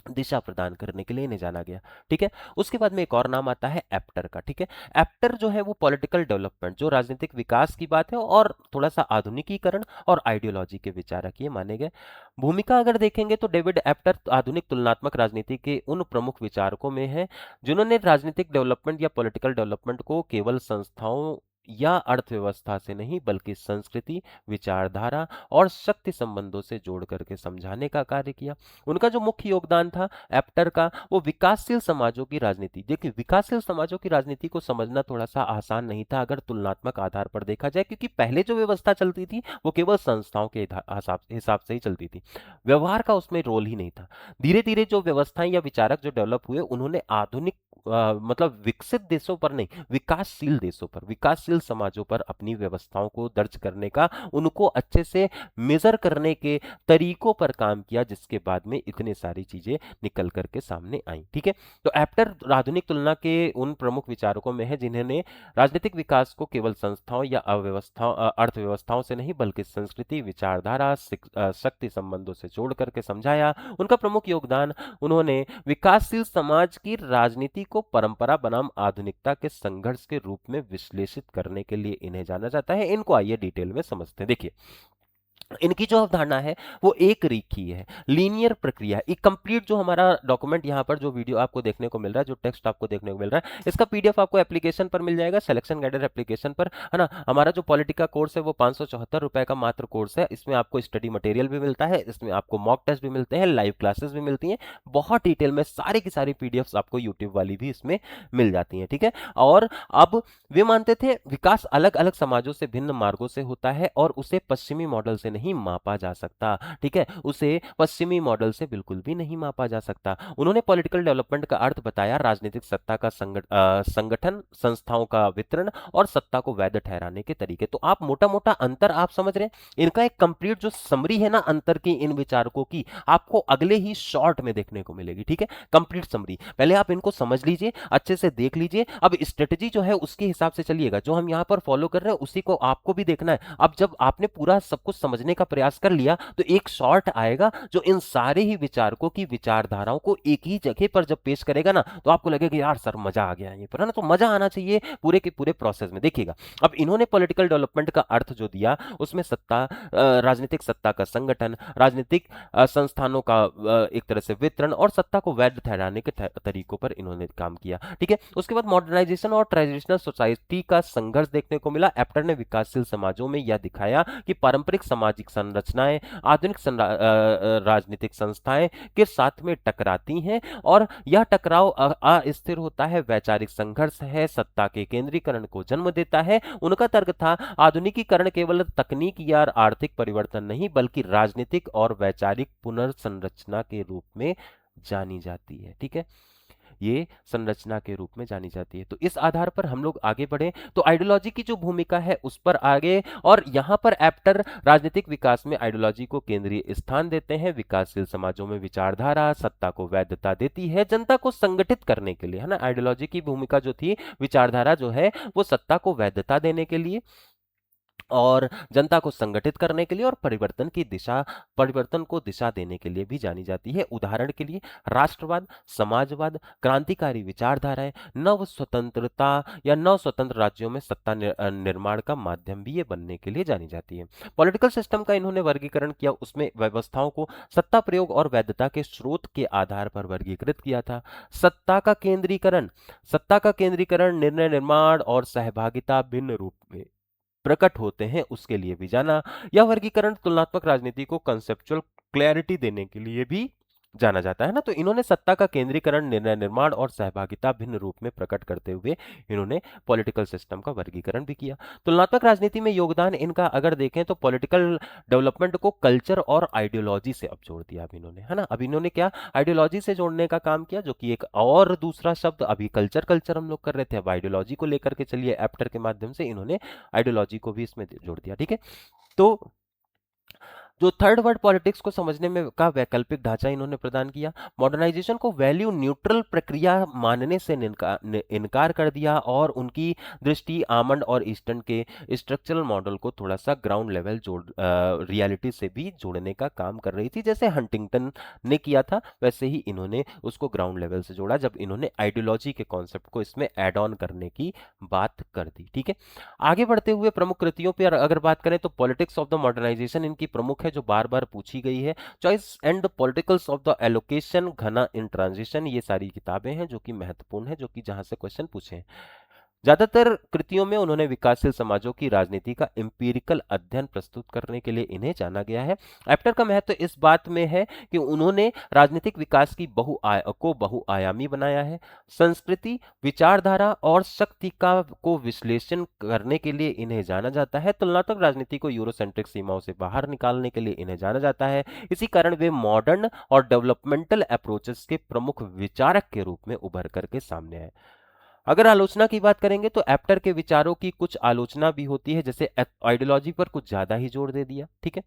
दिशा प्रदान करने के लिए इन्हें जाना गया। ठीक है, उसके बाद में एक और नाम आता है एप्टर का। ठीक है, एप्टर जो है वो पॉलिटिकल डेवलपमेंट, जो राजनीतिक विकास की बात है और थोड़ा सा आधुनिकीकरण और आइडियोलॉजी के विचारक ये माने गए। भूमिका अगर देखेंगे तो डेविड एप्टर आधुनिक तुलनात्मक राजनीति के उन प्रमुख विचारकों में है जिन्होंने राजनीतिक डेवलपमेंट या पॉलिटिकल डेवलपमेंट को केवल संस्थाओं या अर्थव्यवस्था से नहीं बल्कि संस्कृति, विचारधारा और शक्ति संबंधों से जोड़ करके समझाने का कार्य किया। उनका जो मुख्य योगदान था एप्टर का, वो विकासशील समाजों की राजनीति, देखिए विकासशील समाजों की राजनीति को समझना थोड़ा सा आसान नहीं था अगर तुलनात्मक आधार पर देखा जाए, क्योंकि पहले जो व्यवस्था चलती थी वो केवल संस्थाओं के हिसाब से ही चलती थी, व्यवहार का उसमें रोल ही नहीं था। धीरे धीरे जो व्यवस्थाएं या विचारक जो डेवलप हुए, उन्होंने आधुनिक मतलब विकसित देशों पर नहीं, विकासशील देशों पर, विकासशील समाजों पर अपनी व्यवस्थाओं को दर्ज करने का, उनको अच्छे से मेजर करने के तरीकों पर काम किया, जिसके बाद में इतनी सारी चीजें निकल करके सामने आई। ठीक है, तो एप्टर आधुनिक तुलना के उन प्रमुख विचारकों में है जिन्होंने राजनीतिक विकास को केवल संस्थाओं या अर्थव्यवस्थाओं से नहीं बल्कि संस्कृति, विचारधारा, शक्ति संबंधों से जोड़ करके समझाया। उनका प्रमुख योगदान, उन्होंने विकासशील समाज की राजनीति को परंपरा बनाम आधुनिकता के संघर्ष के रूप में विश्लेषित करने के लिए इन्हें जाना जाता है। इनको आइए डिटेल में समझते हैं। देखिए, इनकी जो अवधारणा है वो एक रेखीय है, लीनियर प्रक्रिया। एक कंप्लीट जो हमारा डॉक्यूमेंट यहाँ पर जो वीडियो आपको देखने को मिल रहा है, जो टेक्स्ट आपको देखने को मिल रहा है, इसका पीडीएफ आपको एप्लीकेशन पर मिल जाएगा, सिलेक्शन गाइडेड एप्लीकेशन पर, है ना। हमारा जो पॉलिटिका कोर्स है वो 574 रुपए का मात्र कोर्स है। इसमें आपको स्टडी मटेरियल भी मिलता है, इसमें आपको मॉक टेस्ट भी मिलते हैं, लाइव क्लासेस भी मिलती हैं, बहुत डिटेल में सारी की सारी पीडीएफ आपको यूट्यूब वाली भी इसमें मिल जाती है। ठीक है, और अब वे मानते थे विकास अलग अलग समाजों से भिन्न मार्गों से होता है और उसे पश्चिमी मॉडल से नहीं मापा जा सकता। ठीक है, उसे पश्चिमी मॉडल से बिल्कुल भी नहीं मापा जा सकता। उन्होंने पॉलिटिकल डेवलपमेंट का अर्थ बताया राजनीतिक सत्ता का संगठन, संस्थाओं का वितरण और सत्ता को वैध ठहराने के तरीके। तो आप मोटा मोटा अंतर आप समझ रहे हैं, इनका एक कंप्लीट जो समरी है ना अंतर की इन विचारकों की, आपको अगले ही शॉर्ट में देखने को मिलेगी। ठीक है, कंप्लीट समरी, पहले आप इनको समझ लीजिए, अच्छे से देख लीजिए। अब स्ट्रेटजी जो है उसके हिसाब से चलिएगा, जो हम यहाँ पर फॉलो कर रहे हैं उसी को आपको भी देखना है। अब जब आपने पूरा सब कुछ समझने का प्रयास कर लिया तो एक शॉर्ट आएगा जो इन सारे ही विचारकों की विचारधाराओं को एक ही जगह पर जब पेश करेगा ना, तो आपको लगेगा यार सर मजा आ गया ये पर, है ना। तो मजा आना चाहिए पूरे के पूरे प्रोसेस में। देखिएगा, अब इन्होंने पॉलिटिकल डेवलपमेंट का अर्थ जो दिया उसमें सत्ता, राजनीतिक सत्ता का संगठन, राजनीतिक संस्थानों का एक तरह से वितरण और सत्ता को वैध ठहराने के तरीकों पर इन्होंने काम किया। ठीक है, उसके बाद मॉडर्नाइजेशन और ट्रेडिशनल सोसाइटी का संघर्ष देखने को मिला। एप्टर ने विकासशील समाजों में यह दिखाया कि पारंपरिक सामाजिक संरचनाएं आधुनिक राजनीतिक संस्थाएं के साथ में टकराती हैं और यह टकराव अस्थिर होता है, वैचारिक संघर्ष है, सत्ता के केंद्रीकरण को जन्म देता है। उनका तर्क था आधुनिकीकरण केवल तकनीक या आर्थिक परिवर्तन नहीं बल्कि राजनीतिक और वैचारिक पुनर्संरचना के रूप में जानी जाती है। ठीक है, ये संरचना के रूप में जानी जाती है। तो इस आधार पर हम लोग आगे बढ़े तो आइडियोलॉजी की जो भूमिका है उस पर आगे, और यहां पर एप्टर राजनीतिक विकास में आइडियोलॉजी को केंद्रीय स्थान देते हैं। विकासशील समाजों में विचारधारा सत्ता को वैधता देती है जनता को संगठित करने के लिए, है ना। आइडियोलॉजी की भूमिका जो थी, विचारधारा जो है वो सत्ता को वैधता देने के लिए और जनता को संगठित करने के लिए और परिवर्तन को दिशा देने के लिए भी जानी जाती है। उदाहरण के लिए राष्ट्रवाद, समाजवाद, क्रांतिकारी विचारधाराएं, नव स्वतंत्रता या नव स्वतंत्र राज्यों में सत्ता निर्माण का माध्यम भी ये बनने के लिए जानी जाती है। पॉलिटिकल सिस्टम का इन्होंने वर्गीकरण किया, उसमें व्यवस्थाओं को सत्ता प्रयोग और वैधता के स्रोत के आधार पर वर्गीकृत किया था। सत्ता का केंद्रीकरण, निर्णय निर्माण और सहभागिता भिन्न रूप में प्रकट होते हैं उसके लिए भी जाना। यह वर्गीकरण तुलनात्मक राजनीति को कंसेप्चुअल क्लैरिटी देने के लिए भी जाना जाता है ना। तो इन्होंने सत्ता का केंद्रीकरण, निर्णय निर्माण और सहभागिता भिन्न रूप में प्रकट करते हुए इन्होंने पॉलिटिकल सिस्टम का वर्गीकरण भी किया। तुलनात्मक राजनीति में योगदान इनका अगर देखें तो पॉलिटिकल डेवलपमेंट को कल्चर और आइडियोलॉजी से अब जोड़ दिया अब इन्होंने, है ना। अब इन्होंने क्या आइडियोलॉजी से जोड़ने का काम किया, जो कि एक और दूसरा शब्द, अभी कल्चर कल्चर हम लोग कर रहे थे, अब आइडियोलॉजी को लेकर के चलिए एप्टर के माध्यम से इन्होंने आइडियोलॉजी को भी इसमें जोड़ दिया। ठीक है, तो जो थर्ड वर्ल्ड पॉलिटिक्स को समझने में का वैकल्पिक ढांचा इन्होंने प्रदान किया। मॉडर्नाइजेशन को वैल्यू न्यूट्रल प्रक्रिया मानने से इनकार कर दिया और उनकी दृष्टि आमंड और ईस्टर्न के स्ट्रक्चरल मॉडल को थोड़ा सा ग्राउंड लेवल रियलिटी से भी जोड़ने का काम कर रही थी। जैसे हंटिंगटन ने किया था वैसे ही इन्होंने उसको ग्राउंड लेवल से जोड़ा जब इन्होंने आइडियोलॉजी के कॉन्सेप्ट को इसमें एड ऑन करने की बात कर दी। ठीक है, आगे बढ़ते हुए प्रमुख कृतियों पर अगर बात करें तो पॉलिटिक्स ऑफ द मॉडर्नाइजेशन इनकी प्रमुख है, जो बार बार पूछी गई है। Choice and politicals of the allocation, घना इन ट्रांजिशन, ये सारी किताबें हैं जो कि महत्वपूर्ण है, जो कि जहां से क्वेश्चन पूछे हैं। ज्यादातर कृतियों में उन्होंने विकासशील समाजों की राजनीति का एम्पिरिकल अध्ययन प्रस्तुत करने के लिए इन्हें जाना गया है। एप्टर का महत्व इस बात में है कि उन्होंने राजनीतिक विकास की बहुआयामी बनाया है। संस्कृति, विचारधारा और शक्ति का को विश्लेषण करने के लिए इन्हें जाना जाता है। तुलनात्मक राजनीति को यूरोसेंट्रिक सीमाओं से बाहर निकालने के लिए इन्हें जाना जाता है। इसी कारण वे मॉडर्न और डेवलपमेंटल अप्रोचेस के प्रमुख विचारक के रूप में उभर करके सामने आए। अगर आलोचना की बात करेंगे तो एप्टर के विचारों की कुछ आलोचना भी होती है, जैसे आइडियोलॉजी पर कुछ ज्यादा ही जोर दे दिया। ठीक है,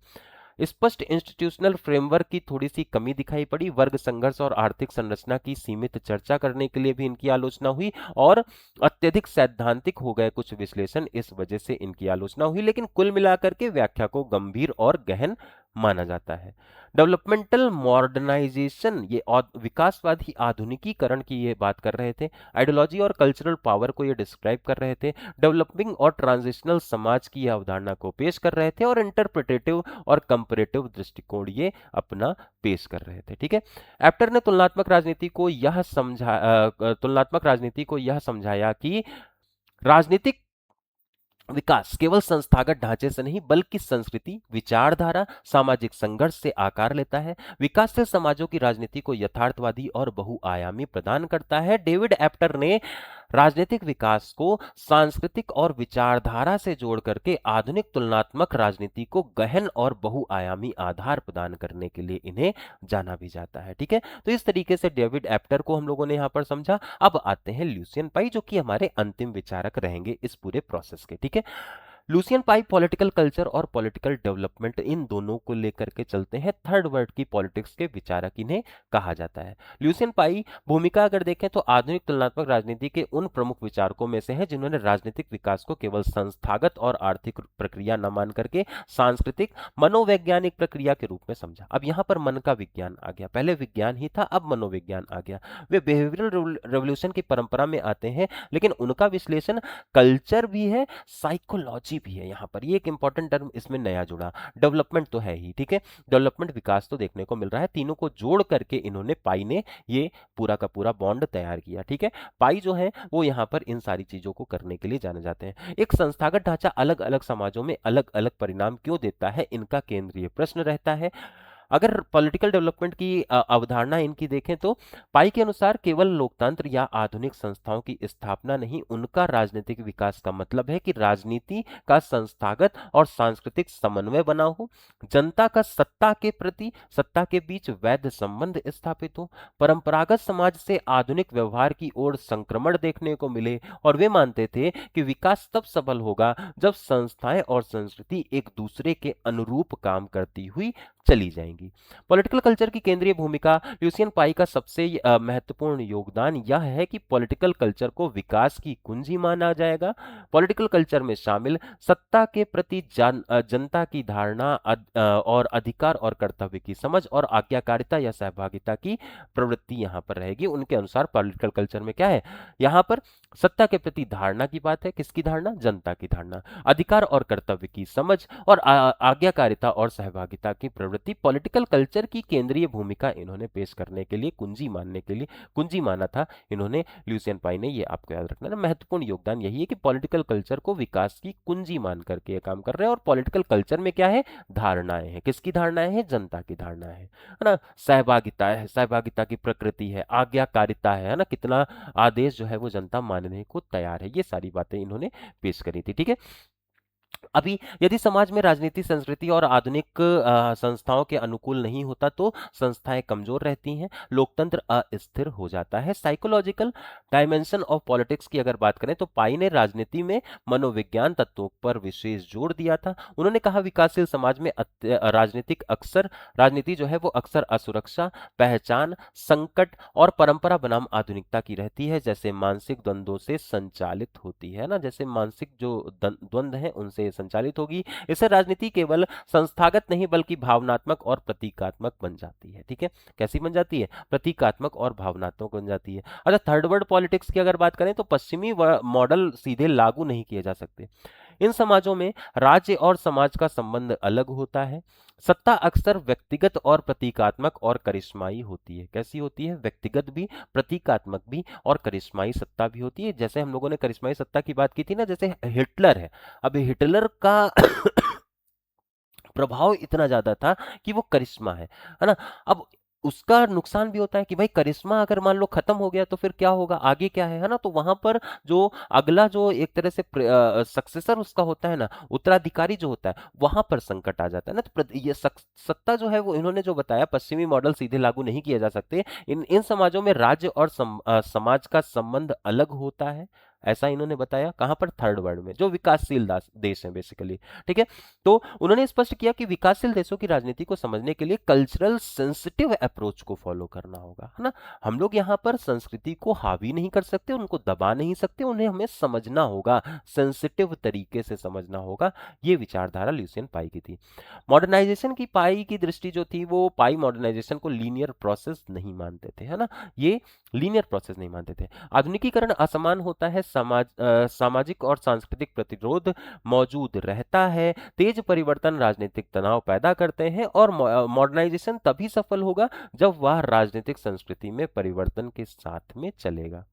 स्पष्ट इंस्टीट्यूशनल फ्रेमवर्क की थोड़ी सी कमी दिखाई पड़ी, वर्ग संघर्ष और आर्थिक संरचना की सीमित चर्चा करने के लिए भी इनकी आलोचना हुई, और अत्यधिक सैद्धांतिक हो गए कुछ विश्लेषण, इस वजह से इनकी आलोचना हुई। लेकिन कुल मिलाकर के व्याख्या को गंभीर और गहन माना जाता है। डेवलपमेंटल मॉडर्नाइजेशन, ये विकासवादी आधुनिकीकरण की ये बात कर रहे थे। आइडियोलॉजी और कल्चरल पावर को ये डिस्क्राइब कर रहे थे। डेवलपिंग और ट्रांजिशनल समाज की अवधारणा को पेश कर रहे थे, और इंटरप्रिटेटिव और कंपैरेटिव दृष्टिकोण ये अपना पेश कर रहे थे। ठीक है, एप्टर ने तुलनात्मक राजनीति को यह समझाया कि राजनीतिक विकास केवल संस्थागत ढांचे से नहीं बल्कि संस्कृति, विचारधारा, सामाजिक संघर्ष से आकार लेता है। विकासशील समाजों की राजनीति को यथार्थवादी और बहुआयामी प्रदान करता है। डेविड एप्टर ने राजनीतिक विकास को सांस्कृतिक और विचारधारा से जोड़ करके आधुनिक तुलनात्मक राजनीति को गहन और बहुआयामी आधार प्रदान करने के लिए इन्हें जाना भी जाता है। ठीक है, तो इस तरीके से डेविड एप्टर को हम लोगों ने यहां पर समझा। अब आते हैं ल्यूसियन पाई, जो कि हमारे अंतिम विचारक रहेंगे इस पूरे प्रोसेस के। ठीक है, लूसियन पाई पॉलिटिकल कल्चर और पॉलिटिकल डेवलपमेंट इन दोनों को लेकर के चलते हैं। थर्ड वर्ल्ड की पॉलिटिक्स के विचारक इन्हें कहा जाता है। लूसियन पाई भूमिका अगर देखें तो आधुनिक तुलनात्मक राजनीति के उन प्रमुख विचारकों में से है जिन्होंने राजनीतिक विकास को केवल संस्थागत और आर्थिक प्रक्रिया न मान करके सांस्कृतिक, मनोवैज्ञानिक प्रक्रिया के रूप में समझा। अब यहां पर मन का विज्ञान आ गया, पहले विज्ञान ही था, अब मनोविज्ञान आ गया। वे बिहेवियरल रेवोल्यूशन की परंपरा में आते हैं, लेकिन उनका विश्लेषण कल्चर भी है, साइकोलॉजी भी है। यहां पर ये एक इंपॉर्टेंट टर्म इसमें नया जुड़ा, डेवलपमेंट तो है ही। ठीक है, डेवलपमेंट, विकास तो देखने को मिल रहा है। तीनों को जोड़ करके इन्होंने, पाई ने, ये पूरा का पूरा बॉन्ड तैयार किया। ठीक है, पाई जो है वो यहां पर इन सारी चीजों को करने के लिए जाने जाते हैं। एक संस्थागत ढांचा अलग अलग समाजों में अलग अलग परिणाम क्यों देता है, इनका केंद्रीय प्रश्न रहता है। अगर पॉलिटिकल डेवलपमेंट की अवधारणा इनकी देखें तो पाई के अनुसार केवल लोकतंत्र या आधुनिक संस्थाओं की स्थापना नहीं, उनका राजनीतिक विकास का मतलब है कि राजनीति का संस्थागत और सांस्कृतिक समन्वय बना हो, जनता का सत्ता के बीच वैध संबंध स्थापित हो, परंपरागत समाज से आधुनिक व्यवहार की ओर संक्रमण देखने को मिले। और वे मानते थे कि विकास तब सफल होगा जब संस्थाएं और संस्कृति एक दूसरे के अनुरूप काम करती हुई चली जाएंगी। पॉलिटिकल कल्चर की केंद्रीय भूमिका, ल्यूसियन पाई का सबसे महत्वपूर्ण योगदान यह है कि पॉलिटिकल कल्चर को विकास की कुंजी माना जाएगा। पॉलिटिकल कल्चर में शामिल सत्ता के प्रति जनता की धारणा, और अधिकार और कर्तव्य की समझ, और आज्ञाकारिता या सहभागिता की प्रवृत्ति यहां पर रहेगी। उनके अनुसार पॉलिटिकल कल्चर में क्या है, यहां पर सत्ता के प्रति धारणा की बात है, किसकी धारणा, जनता की धारणा, अधिकार और कर्तव्य की समझ, और आज्ञाकारिता और सहभागिता की प्रवृत्ति। पॉलिटिकल कल्चर की केंद्रीय भूमिका इन्होंने पेश करने के लिए, कुंजी माना था इन्होंने, ल्यूसियन पाई ने। ये आपको याद रखना है, महत्वपूर्ण योगदान यही है कि पॉलिटिकल कल्चर को विकास की कुंजी मान करके ये काम कर रहे हैं। और पॉलिटिकल कल्चर में क्या है, धारणाएं हैं, किसकी धारणाएं हैं, जनता की धारणा है ना, सहभागिता है, सहभागिता की प्रकृति है, आज्ञाकारिता है ना, कितना आदेश जो है वो जनता मानने को तैयार है। ये सारी बातें इन्होंने पेश करी थी। ठीक है, अभी यदि समाज में राजनीति, संस्कृति और आधुनिक संस्थाओं के अनुकूल नहीं होता तो संस्थाएं कमजोर रहती हैं, लोकतंत्र अस्थिर हो जाता है। साइकोलॉजिकल डायमेंशन ऑफ पॉलिटिक्स की अगर बात करें तो पाई ने राजनीति में मनोविज्ञान तत्वों पर विशेष जोर दिया था। उन्होंने कहा विकासशील समाज में राजनीति जो है वो अक्सर असुरक्षा, पहचान, संकट और परंपरा बनाम आधुनिकता की रहती है, जैसे मानसिक द्वंद्वों से संचालित होती है ना, जैसे मानसिक जो द्वंद्व है उनसे संचालित होगी। इससे राजनीति केवल संस्थागत नहीं बल्कि भावनात्मक और प्रतीकात्मक बन जाती है। ठीक है, कैसी बन जाती है, प्रतीकात्मक और भावनात्मक बन जाती है। अच्छा, थर्ड वर्ल्ड पॉलिटिक्स की अगर बात करें तो पश्चिमी मॉडल सीधे लागू नहीं किए जा सकते। इन समाजों में राज्य और समाज का संबंध अलग होता है। सत्ता अक्सर व्यक्तिगत और प्रतीकात्मक और करिश्माई होती है। कैसी होती है? व्यक्तिगत भी, प्रतीकात्मक भी और करिश्माई सत्ता भी होती है। जैसे हम लोगों ने करिश्माई सत्ता की बात की थी ना, जैसे हिटलर है। अब हिटलर का प्रभाव इतना ज्यादा था कि वो करिश्मा है ना। अब उसका नुकसान भी होता है कि भाई करिश्मा अगर मान लो खत्म हो गया तो फिर क्या होगा, आगे क्या है ना। तो वहां पर जो अगला जो एक तरह से सक्सेसर उसका होता है ना, उत्तराधिकारी जो होता है, वहां पर संकट आ जाता है ना। तो ये सत्ता जो है वो इन्होंने जो बताया, पश्चिमी मॉडल सीधे लागू नहीं किए जा सकते। इन इन समाजों में राज्य और समाज का संबंध अलग होता है, ऐसा इन्होंने बताया। कहां पर? थर्ड वर्ल्ड में, जो विकासशील देश हैं बेसिकली। ठीक है। तो उन्होंने स्पष्ट किया कि विकासशील देशों की राजनीति को समझने के लिए कल्चरल सेंसिटिव अप्रोच को फॉलो करना होगा, है ना। हम लोग यहाँ पर संस्कृति को हावी नहीं कर सकते, उनको दबा नहीं सकते, उन्हें हमें समझना होगा, सेंसिटिव तरीके से समझना होगा। ये विचारधारा ल्यूसियन पाई की थी। मॉडर्नाइजेशन की पाई की दृष्टि जो थी, वो पाई मॉडर्नाइजेशन को लीनियर प्रोसेस नहीं मानते थे, है ना। ये लीनियर प्रोसेस नहीं मानते थे। आधुनिकीकरण असमान होता है, सामाजिक और सांस्कृतिक प्रतिरोध मौजूद रहता है, तेज परिवर्तन राजनीतिक तनाव पैदा करते हैं, और मॉडर्नाइजेशन तभी सफल होगा जब वह राजनीतिक संस्कृति में परिवर्तन के साथ में चलेगा।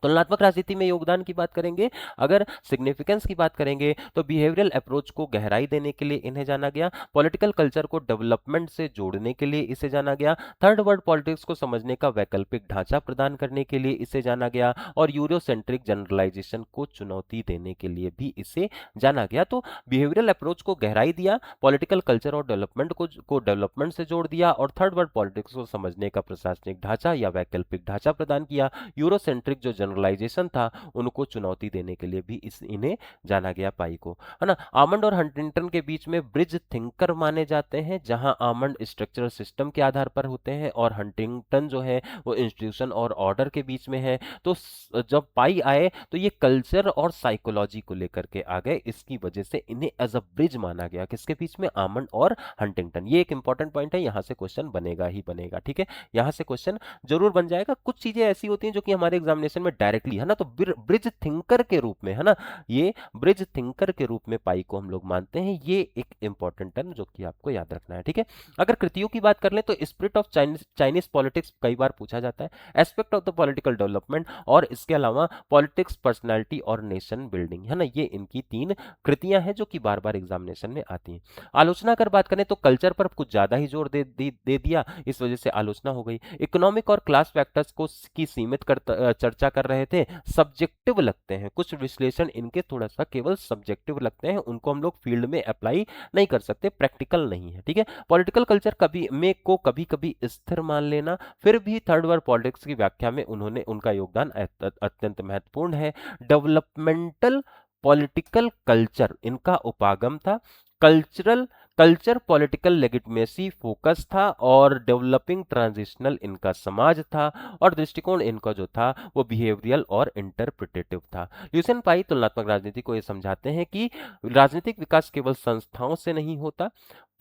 तुलनात्मक राजनीति में योगदान की बात करेंगे, अगर सिग्निफिकेंस की बात करेंगे, तो बिहेवियरल अप्रोच को गहराई देने के लिए इन्हें जाना गया। पॉलिटिकल कल्चर को डेवलपमेंट से जोड़ने के लिए इसे जाना गया। थर्ड वर्ल्ड पॉलिटिक्स को समझने का वैकल्पिक ढांचा प्रदान करने के लिए इसे जाना गया, और यूरोसेंट्रिक जनरलाइजेशन को चुनौती देने के लिए भी इसे जाना गया। तो बिहेवियरल अप्रोच को गहराई दिया, पॉलिटिकल कल्चर और डेवलपमेंट को डेवलपमेंट से जोड़ दिया, और थर्ड वर्ल्ड पॉलिटिक्स को समझने का प्रशासनिक ढांचा या वैकल्पिक ढांचा प्रदान किया। यूरोसेंट्रिक जो जनरलाइजेशन था, उनको चुनौती देने के लिए भी इन्हें जाना गया, पाई को, है ना। आमंड और हंटिंगटन के बीच में ब्रिज थिंकर माने जाते हैं, जहां आमंड स्ट्रक्चरल सिस्टम के आधार पर होते हैं और हंटिंगटन जो है वो इंस्टीट्यूशन और ऑर्डर के बीच में है। तो जब पाई आए तो ये कल्चर और साइकोलॉजी को लेकर के आ गए, इसकी वजह से इन्हें एज अ ब्रिज माना गया। किसके बीच में? आमंड और हंटिंगटन। ये एक इंपॉर्टेंट पॉइंट है, यहां से क्वेश्चन बनेगा ही बनेगा। ठीक है, यहां से क्वेश्चन जरूर बन जाएगा। कुछ चीजें ऐसी होती हैं जो कि हमारे एग्जामिनेशन में डायरेक्टली, है ना, तो ब्रिज थिंकर के रूप में, है ना, ये ब्रिज थिंकर के रूप में पाई को हम लोग मानते हैं। ये एक इंपॉर्टेंट टर्म जो कि आपको याद रखना है। ठीक है। अगर कृतियों की बात कर लें तो स्पिरिट ऑफ चाइनीज पॉलिटिक्स कई बार पूछा जाता है, aspect of the political development, और इसके अलावा पॉलिटिक्स, पर्सनैलिटी और नेशन बिल्डिंग, है ना। ये इनकी 3 कृतियां हैं जो कि बार बार एग्जामिनेशन में आती हैं। आलोचना अगर बात करें तो कल्चर पर कुछ ज्यादा ही जोर दे दिया, इस वजह से आलोचना हो गई। इकोनॉमिक और क्लास फैक्टर्स को की सीमित चर्चा कर रहे थे, सब्जेक्टिव लगते हैं कुछ विश्लेषण इनके, थोड़ा सा केवल सब्जेक्टिव लगते हैं, उनको हम लोग फील्ड में अप्लाई नहीं कर सकते, प्रैक्टिकल नहीं है। ठीक है। पॉलिटिकल कल्चर कभी कभी स्थिर मान लेना, फिर भी थर्ड वर्ल्ड पॉलिटिक्स की व्याख्या में उन्होंने उनका योगदान अत्यंत महत्वपूर्ण है। डेवलपमेंटल पॉलिटिकल कल्चर इनका उपागम था। कल्चरल कल्चर पॉलिटिकल लेगिटिमेसी फोकस था, और डेवलपिंग ट्रांजिशनल इनका समाज था, और दृष्टिकोण इनका जो था वो बिहेवियरल और इंटरप्रिटेटिव था। ल्यूसियन पाई तुलनात्मक राजनीति को ये समझाते हैं कि राजनीतिक विकास केवल संस्थाओं से नहीं होता,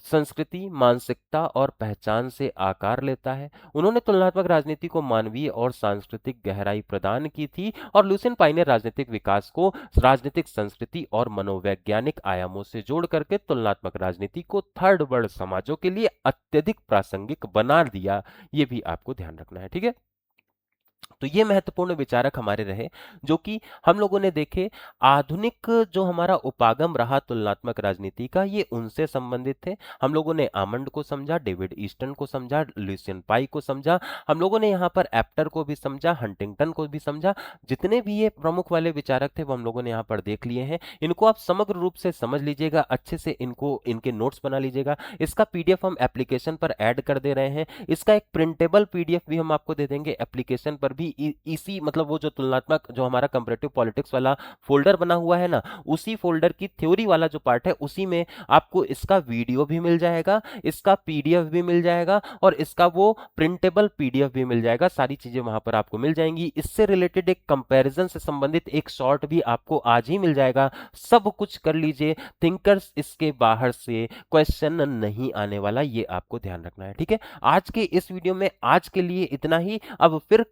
संस्कृति, मानसिकता और पहचान से आकार लेता है। उन्होंने तुलनात्मक राजनीति को मानवीय और सांस्कृतिक गहराई प्रदान की थी, और ल्यूसियन पाई ने राजनीतिक विकास को राजनीतिक संस्कृति और मनोवैज्ञानिक आयामों से जोड़ करके तुलनात्मक राजनीति को थर्ड वर्ल्ड समाजों के लिए अत्यधिक प्रासंगिक बना दिया। ये भी आपको ध्यान रखना है। ठीक है। तो ये महत्वपूर्ण विचारक हमारे रहे जो कि हम लोगों ने देखे। आधुनिक जो हमारा उपागम रहा तुलनात्मक राजनीति का, ये उनसे संबंधित थे। हम लोगों ने आमंड को समझा, डेविड ईस्टन को समझा, ल्यूसियन पाई को समझा, हम लोगों ने यहाँ पर एप्टर को भी समझा, हंटिंगटन को भी समझा। जितने भी ये प्रमुख वाले विचारक थे वो हम लोगों ने यहाँ पर देख लिए हैं। इनको आप समग्र रूप से समझ लीजिएगा, अच्छे से इनको इनके नोट्स बना लीजिएगा। इसका पीडीएफ हम एप्लीकेशन पर ऐड कर दे रहे हैं। इसका एक प्रिंटेबल पीडीएफ भी हम आपको दे देंगे एप्लीकेशन पर भी। इसी मतलब वो जो तुलनात्मक जो हमारा कंपैरेटिव पॉलिटिक्स वाला फोल्डर बना हुआ है ना, उसी फोल्डर की थ्योरी वाला जो पार्ट है उसी में आपको इसका वीडियो भी मिल जाएगा, इसका पीडीएफ भी मिल जाएगा, और इसका वो प्रिंटेबल पीडीएफ भी मिल जाएगा। सारी चीजें वहां पर आपको मिल जाएंगी। इससे रिलेटेड एक कंपैरिजन से संबंधित एक शॉर्ट भी आपको आज ही मिल जाएगा। सब कुछ कर लीजिए, थिंकर्स इसके बाहर से क्वेश्चन नहीं आने वाला, ये आपको ध्यान रखना है। ठीक है। आज के इस वीडियो में आज के लिए इतना ही। अब फिर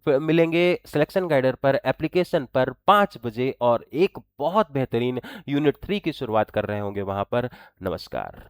मिलेंगे सिलेक्शन गाइडर पर, एप्लीकेशन पर 5 बजे, और एक बहुत बेहतरीन यूनिट 3 की शुरुआत कर रहे होंगे वहां पर। नमस्कार।